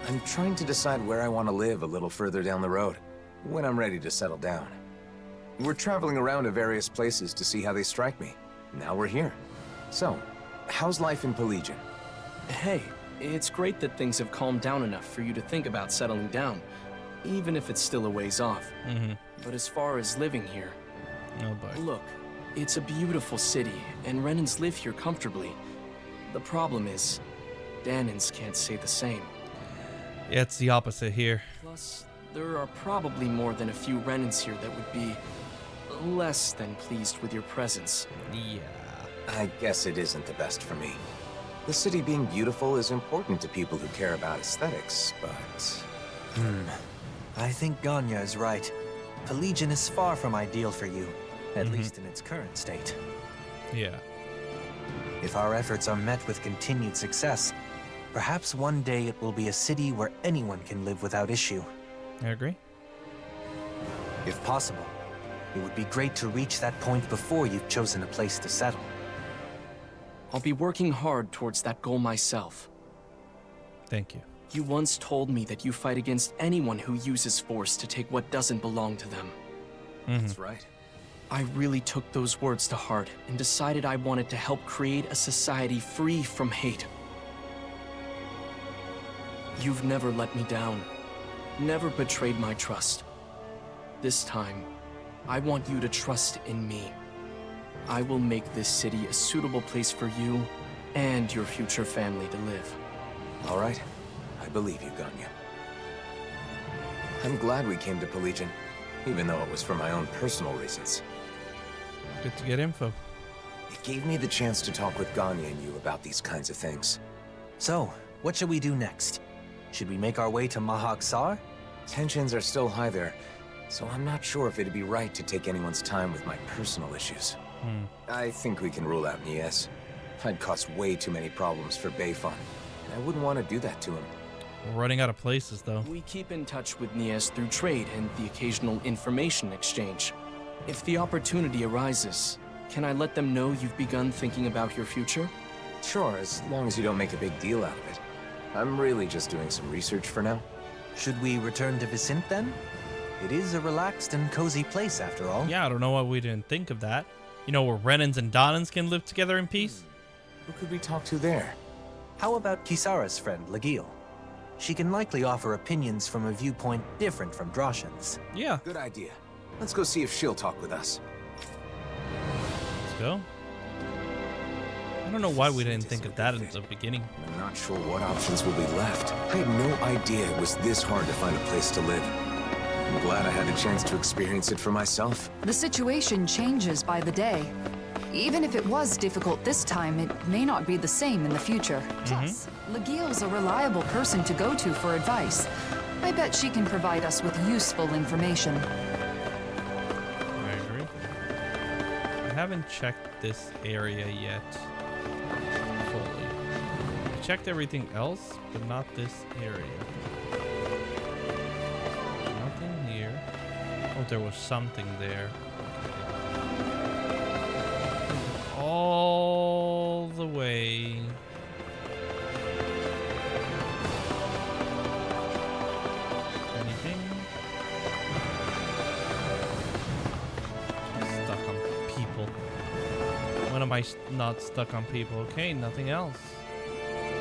I'm trying to decide where I want to live a little further down the road, when I'm ready to settle down. We're traveling around to various places to see how they strike me. Now we're here. So, how's life in Pelegion? Hey, it's great that things have calmed down enough for you to think about settling down, even if it's still a ways off. But as far as living here, look, it's a beautiful city, and Renans live here comfortably. The problem is, Dahnans can't say the same. Yeah, it's the opposite here. Plus, there are probably more than a few Renans here that would be less than pleased with your presence. Yeah. I guess it isn't the best for me. The city being beautiful is important to people who care about aesthetics, but... I think Ganya is right. Pelegion is far from ideal for you, at least in its current state. Yeah. If our efforts are met with continued success, perhaps one day it will be a city where anyone can live without issue. I agree. If possible, it would be great to reach that point before you've chosen a place to settle. I'll be working hard towards that goal myself. Thank you. You once told me that you fight against anyone who uses force to take what doesn't belong to them. That's right. I really took those words to heart and decided I wanted to help create a society free from hate. You've never let me down, never betrayed my trust. This time, I want you to trust in me. I will make this city a suitable place for you and your future family to live. All right. I believe you, Ganya. I'm glad we came to Pelegion, even though it was for my own personal reasons. Good to get info. It gave me the chance to talk with Ganya and you about these kinds of things. So, what should we do next? Should we make our way to Mahag Saar? Tensions are still high there, so I'm not sure if it'd be right to take anyone's time with my personal issues. I think we can rule out Nies. I'd cause way too many problems for Bayfun, and I wouldn't want to do that to him. We're running out of places, though. We keep in touch with Nies through trade and the occasional information exchange. If the opportunity arises, can I let them know you've begun thinking about your future? Sure, as long as you don't make a big deal out of it. I'm really just doing some research for now. Should we return to Vicente then? It is a relaxed and cozy place after all. Yeah, I don't know why we didn't think of that. You know, where Renans and Dahnans can live together in peace? Who could we talk to there? How about Kisara's friend, Legil? She can likely offer opinions from a viewpoint different from Droshan's. Yeah. Good idea. Let's go see if she'll talk with us. Let's go. I don't know why we didn't think of that in the beginning. I'm not sure what options will be left. I had no idea it was this hard to find a place to live. I'm glad I had the chance to experience it for myself. The situation changes by the day. Even if it was difficult this time, it may not be the same in the future. Plus, Legil's a reliable person to go to for advice. I bet she can provide us with useful information. I agree. I haven't checked this area yet fully. I checked everything else, but not this area. Nothing here. Oh, there was something there. All the way. Anything? I'm stuck on people. When am I not stuck on people? Okay, nothing else.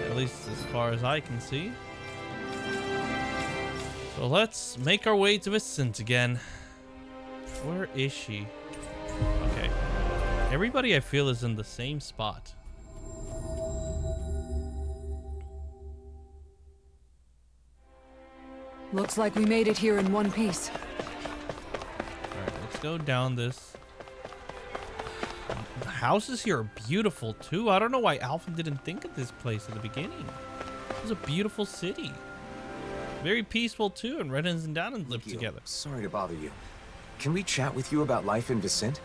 At least as far as I can see. So let's make our way to Vicent again. Where is she? Okay. Everybody I feel is in the same spot. Looks like we made it here in one piece. Alright, let's go down this. The houses here are beautiful too. I don't know why Alphen didn't think of this place at the beginning. It was a beautiful city. Very peaceful too, and Renans and Dahna live together. Sorry to bother you. Can we chat with you about life in Vicent?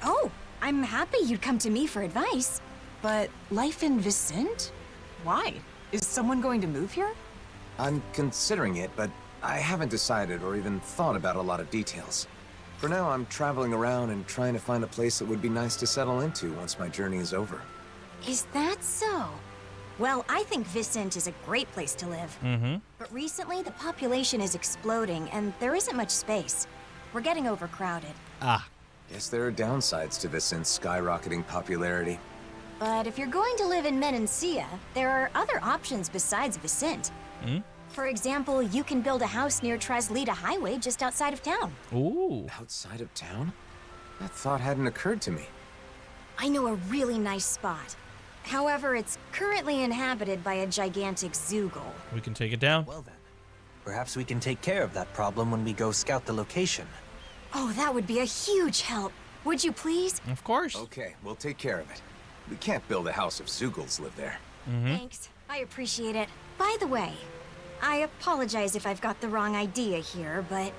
Oh, I'm happy you'd come to me for advice. But life in Vicent? Why? Is someone going to move here? I'm considering it, but I haven't decided or even thought about a lot of details. For now, I'm traveling around and trying to find a place that would be nice to settle into once my journey is over. Is that so? Well, I think Vicent is a great place to live. But recently, the population is exploding, and there isn't much space. We're getting overcrowded. Guess there are downsides to Vicent's skyrocketing popularity. But if you're going to live in Menancia, there are other options besides Vicent. For example, you can build a house near Cyslodia Highway just outside of town. Ooh. Outside of town? That thought hadn't occurred to me. I know a really nice spot. However, it's currently inhabited by a gigantic Zoogle. We can take it down. Well then, perhaps we can take care of that problem when we go scout the location. Oh, that would be a huge help. Would you please? Of course. Okay, we'll take care of it. We can't build a house if Zoogles live there. Thanks. I appreciate it. By the way, I apologize if I've got the wrong idea here, but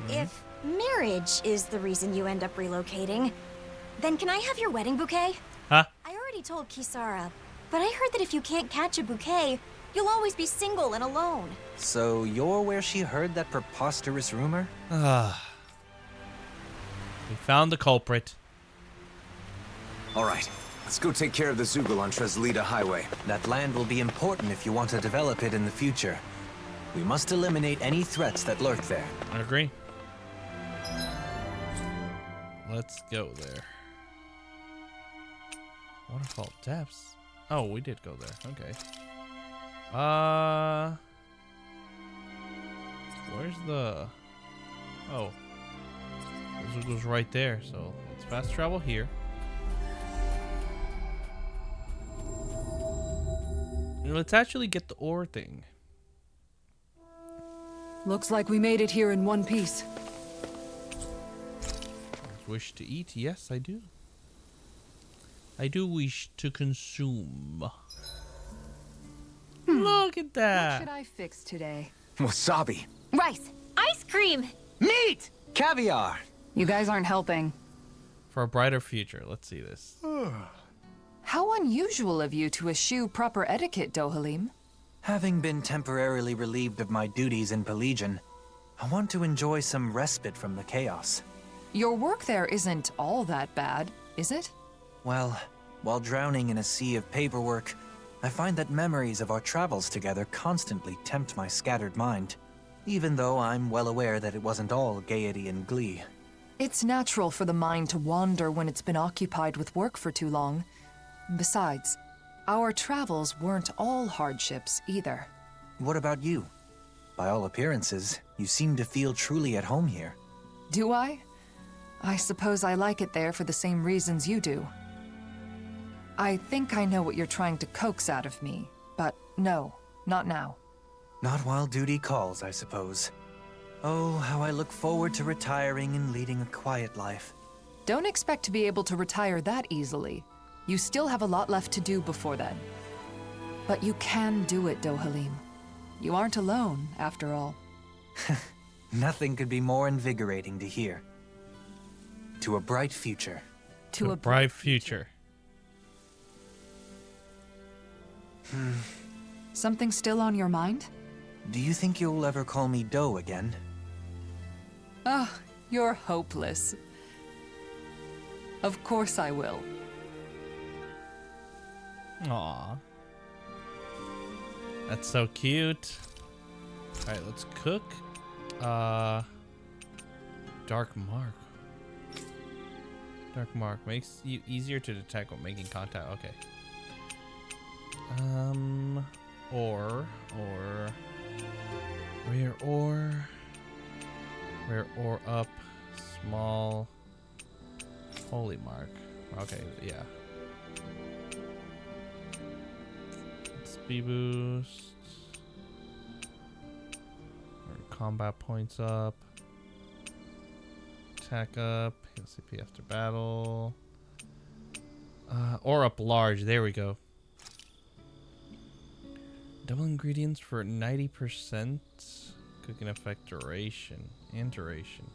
if marriage is the reason you end up relocating, then can I have your wedding bouquet? Huh? I already told Kisara, but I heard that if you can't catch a bouquet, you'll always be single and alone. So you're where she heard that preposterous rumor? We found the culprit. All right, let's go take care of the Zoogle on Cyslodia Highway. That land will be important if you want to develop it in the future. We must eliminate any threats that lurk there. I agree. Let's go there. Waterfall depths. Oh, we did go there. Okay. Where's the... Oh. This goes right there, so let's fast travel here. And let's actually get the ore thing. Looks like we made it here in one piece. Wish to eat? Yes, I do. I do wish to consume. Look at that. What should I fix today? Wasabi. Rice. Ice cream. Meat! Caviar! You guys aren't helping. For a brighter future. Let's see this. How unusual of you to eschew proper etiquette, Dohalim. Having been temporarily relieved of my duties in Pelagian, I want to enjoy some respite from the chaos. Your work there isn't all that bad, is it? Well, while drowning in a sea of paperwork, I find that memories of our travels together constantly tempt my scattered mind, even though I'm well aware that it wasn't all gaiety and glee. It's natural for the mind to wander when it's been occupied with work for too long. Besides, our travels weren't all hardships either. What about you? By all appearances, you seem to feel truly at home here. Do I? I suppose I like it there for the same reasons you do. I think I know what you're trying to coax out of me, but no, not now. Not while duty calls, I suppose. Oh, how I look forward to retiring and leading a quiet life. Don't expect to be able to retire that easily. You still have a lot left to do before then. But you can do it, Dohalim. You aren't alone, after all. Nothing could be more invigorating to hear. To a bright future. To a bright future. Something still on your mind? Do you think you'll ever call me Do again? Oh, you're hopeless. Of course I will. Aww. That's so cute. Alright, let's cook. Dark mark. Dark mark makes you easier to detect when making contact. Okay. Rare ore up, small, holy mark. Okay, yeah. Speed boost. Combat points up. Attack up. CP after battle. Ore up large. There we go. Double ingredients for 90%. Cooking effect duration. And duration.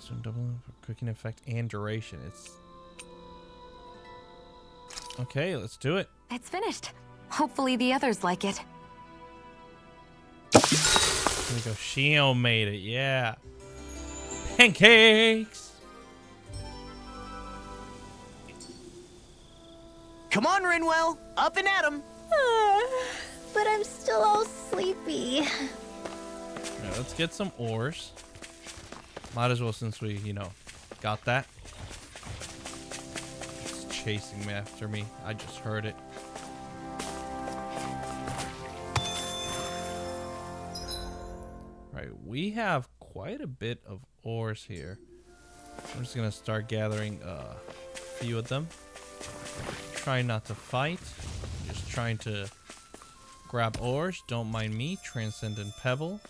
So double for cooking effect and duration. It's okay, let's do it. It's finished. Hopefully the others like it. There we go. Shionne made it. Yeah. Pancakes. Come on, Rinwell. Up and at 'em. But I'm still all sleepy. Right, let's get some ores. Might as well, since we, got that. It's chasing me after me. I just heard it. Right, we have quite a bit of ores here. I'm just gonna start gathering a few of them. Trying not to fight. Just trying to grab ores. Don't mind me. Transcendent Pebble.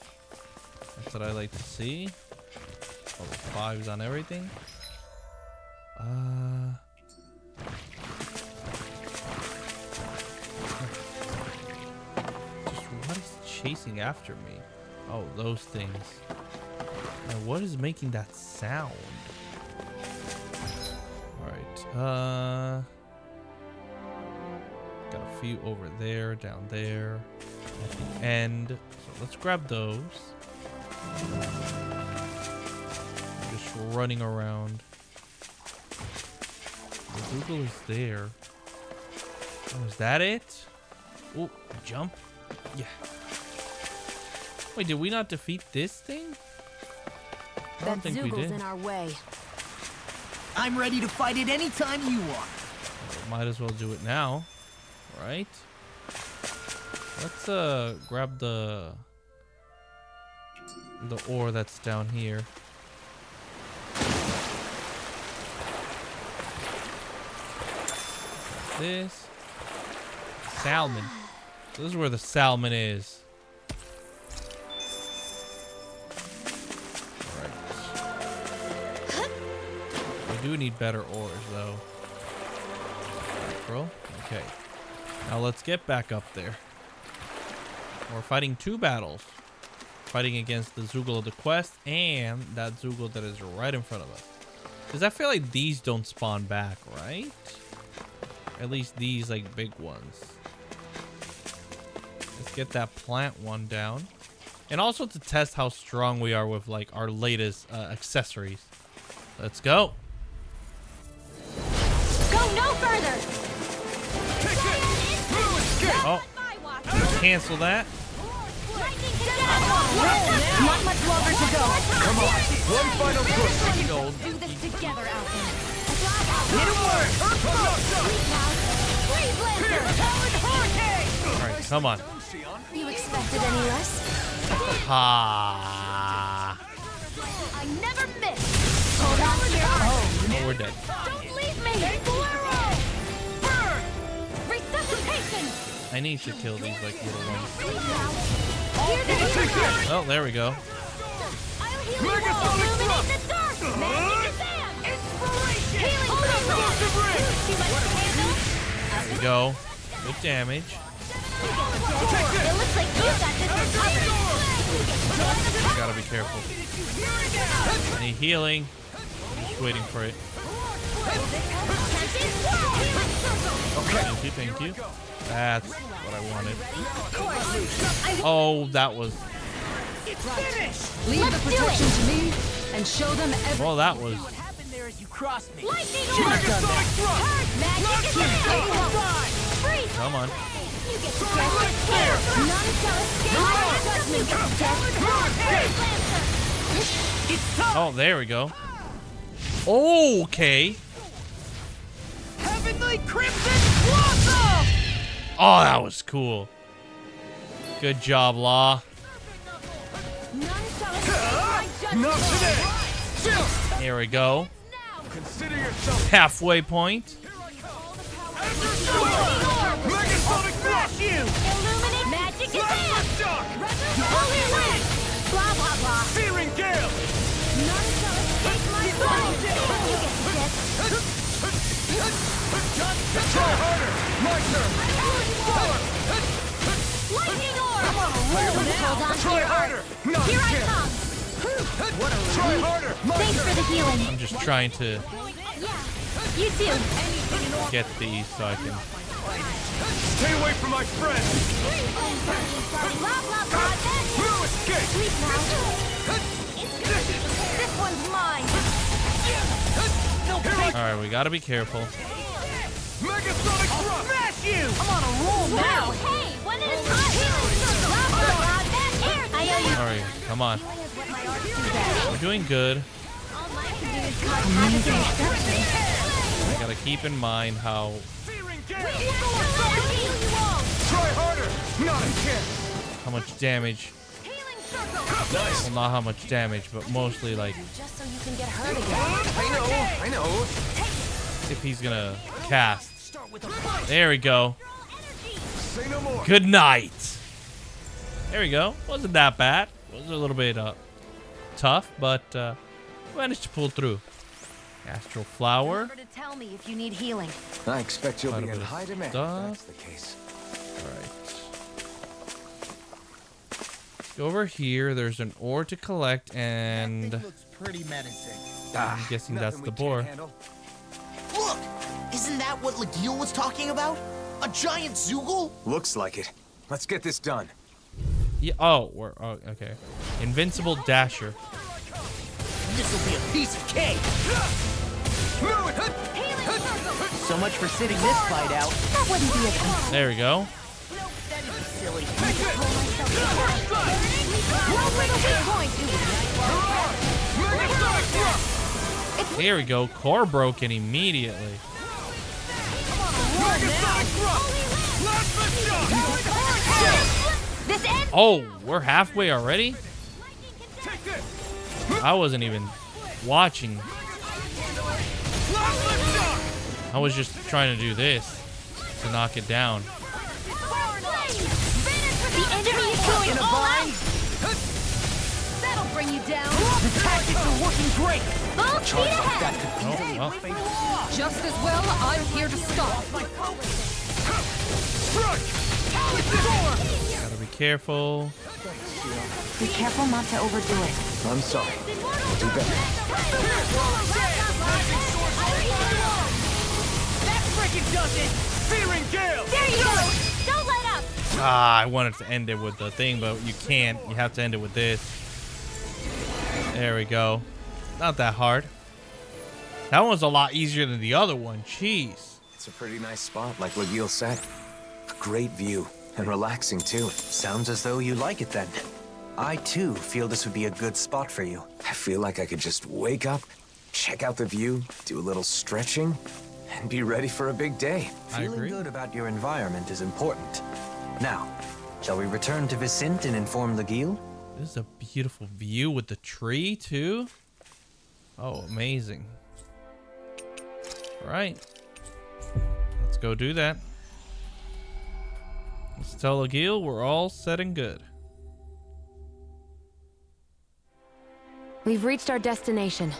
That's what I like to see. Level 5s on everything. Just what is chasing after me? Oh, those things. Now, what is making that sound? Alright, got a few over there, down there, at the end. So let's grab those. Just running around. The Google is there. Oh, is that it? Oh, jump. Yeah. Wait, did we not defeat this thing? I don't think we did. in our way. I'm ready to fight it anytime you are. Well, might as well do it now, right? Let's grab the ore that's down here. This salmon. This is where the salmon is. We do need better ores though. Bro. Okay. Now let's get back up there. We're fighting two battles. Fighting against the Zoogle of the quest and that Zoogle that is right in front of us. Because I feel like these don't spawn back, right? At least these like big ones. Let's get that plant one down. And also to test how strong we are with like our latest accessories. Let's go. Go no further! Oh, cancel that. Not much longer to go. Come on, one final push. Do this together, Alphen. Hit him work. Alright, come on. You expected any less? Ha. I never miss. Hold on here. Oh, we're dead. Don't leave me. Burn. Resuscitation. I need to kill these like little ones. Here they are. Oh, there we go. I'll There we go. Good damage. It looks like you got this covered. Gotta be careful. Any healing? I'm just waiting for it. Okay. Thank you. That's what I wanted. Oh, that was. Leave the protection to me and show them everything. Well, that was. Come on. Oh, there we go. Okay. Heavenly Crimson Blossom! Oh, that was cool. Good job, Law. Here we go. Halfway point. Here I come. Try harder. Thanks for the healing. I'm just trying to You too. get these so I can. Stay away from my friend. No escape. This one's mine. Alright, we gotta be careful. Megasonic Thrust. Smash you. I'm on a roll now. Hey, one at a time. I owe you. Alright, come on. We're doing good. I gotta keep in mind how. Try harder. Not a chance. How much damage. Well, not how much damage, but mostly like. Just so you can get hurt again. I know. If he's gonna cast. There we go. Say no more. Good night. There we go. Wasn't that bad. Was a little bit tough, but managed to pull through. Astral flower. Remember to tell me if you need healing. I expect you'll Quite be a in bit of high demand if stuff. that's the case. Alright. Go over here. There's an ore to collect, and Looks pretty menacing. I'm guessing that's the boar. Look, isn't that what Legil was talking about? A giant Zoogle? Looks like it. Let's get this done. Yeah. Oh, okay. Invincible Dasher. This'll be a piece of cake. So much for sitting this fight out. That wouldn't be a There we go. Silly. There we go. Core broken immediately. Oh, we're halfway already? I wasn't even watching. I was just trying to do this to knock it down. The enemy is going all out. That'll bring you down. The tactics are working great. Full speed ahead. Oh, well. Just as well, I'm here to stop. Gotta be careful. Be careful not to overdo it. I'm sorry. I'll do better. That frickin' does it. Searing Gale. There you go. Don't let up. Ah, I wanted to end it with the thing, but you can't. You have to end it with this. There we go. Not that hard. That one's a lot easier than the other one. Jeez. It's a pretty nice spot, like Legil said. A great view, and relaxing too. Sounds as though you like it then. I too feel this would be a good spot for you. I feel like I could just wake up, check out the view, do a little stretching, and be ready for a big day. Feeling good about your environment is important. Now, shall we return to Vicente and inform Legil? This is a beautiful view with the tree too. Oh, amazing. All right. Let's go do that. Let's tell Legil we're all set and good. We've reached our destination.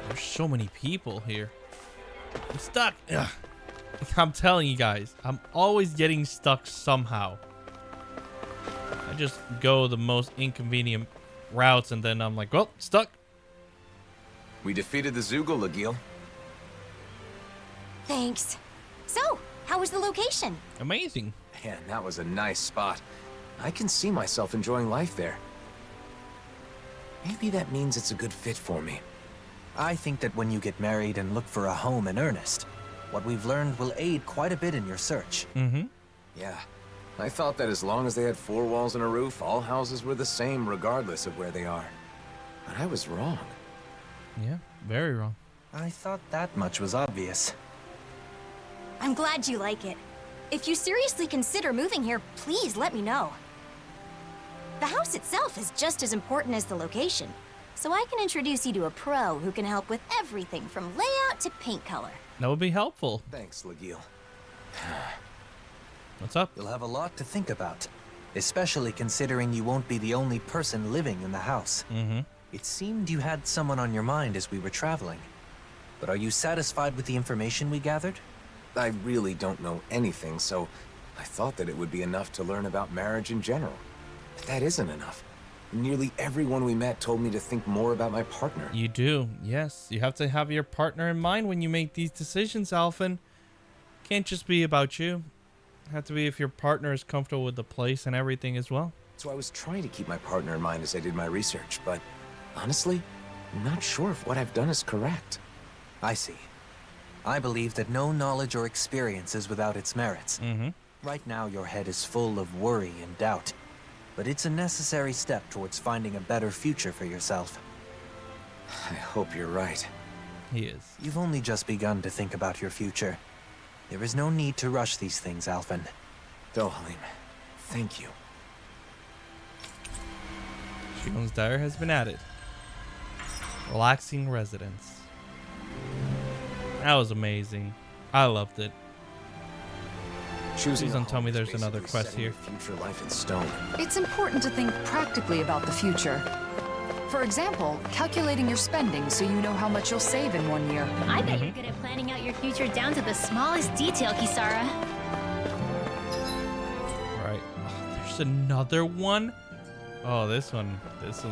There's so many people here. I'm stuck. Ugh. I'm telling you guys, I'm always getting stuck somehow. I just go the most inconvenient routes and then I'm like, well, stuck. We defeated the Zoogle, Legil. Thanks. So, how was the location? Amazing. Man, that was a nice spot. I can see myself enjoying life there. Maybe that means it's a good fit for me. I think that when you get married and look for a home in earnest, what we've learned will aid quite a bit in your search. Mm-hmm. Yeah. I thought that as long as they had 4 walls and a roof, all houses were the same regardless of where they are. But I was wrong. Yeah, very wrong. I thought that much was obvious. I'm glad you like it. If you seriously consider moving here, please let me know. The house itself is just as important as the location, so I can introduce you to a pro who can help with everything from layout to paint color. That would be helpful. Thanks, Legil. What's up? You'll have a lot to think about, especially considering you won't be the only person living in the house. Mm-hmm. It seemed you had someone on your mind as we were traveling. But are you satisfied with the information we gathered? I really don't know anything, so I thought that it would be enough to learn about marriage in general. But that isn't enough. Nearly everyone we met told me to think more about my partner. You do, yes. You have to have your partner in mind when you make these decisions, Alphen. Can't just be about you. Have to be if your partner is comfortable with the place and everything as well. So I was trying to keep my partner in mind as I did my research, but honestly, I'm not sure if what I've done is correct. I see. I believe that no knowledge or experience is without its merits. Mm-hmm. Right now, your head is full of worry and doubt, but it's a necessary step towards finding a better future for yourself. I hope you're right. He is. You've only just begun to think about your future. There is no need to rush these things, Alphen. Dohalim, thank you. Shionne's diary has been added. Relaxing residence. That was amazing. I loved it. Please don't tell me there's another quest here. Future life in stone. It's important to think practically about the future. For example, calculating your spending so you know how much you'll save in 1 year. I bet you're good at planning out your future down to the smallest detail, Kisara. Right. Oh, there's another one. Oh, this one's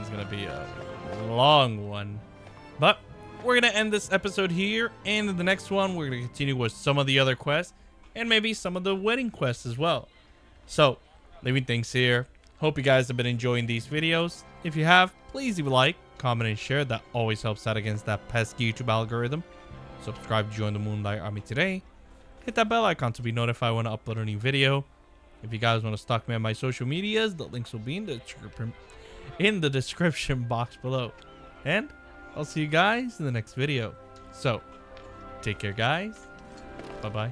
gonna be a long one. But we're gonna end this episode here, and in the next one, we're gonna continue with some of the other quests, and maybe some of the wedding quests as well. So, leaving things here. Hope you guys have been enjoying these videos. If you have, please leave a like, comment, and share. That always helps out against that pesky YouTube algorithm. Subscribe to join the Moonlight Army today. Hit that bell icon to be notified when I upload a new video. If you guys want to stalk me on my social medias, the links will be in the description box below. And I'll see you guys in the next video. So, take care, guys. Bye-bye.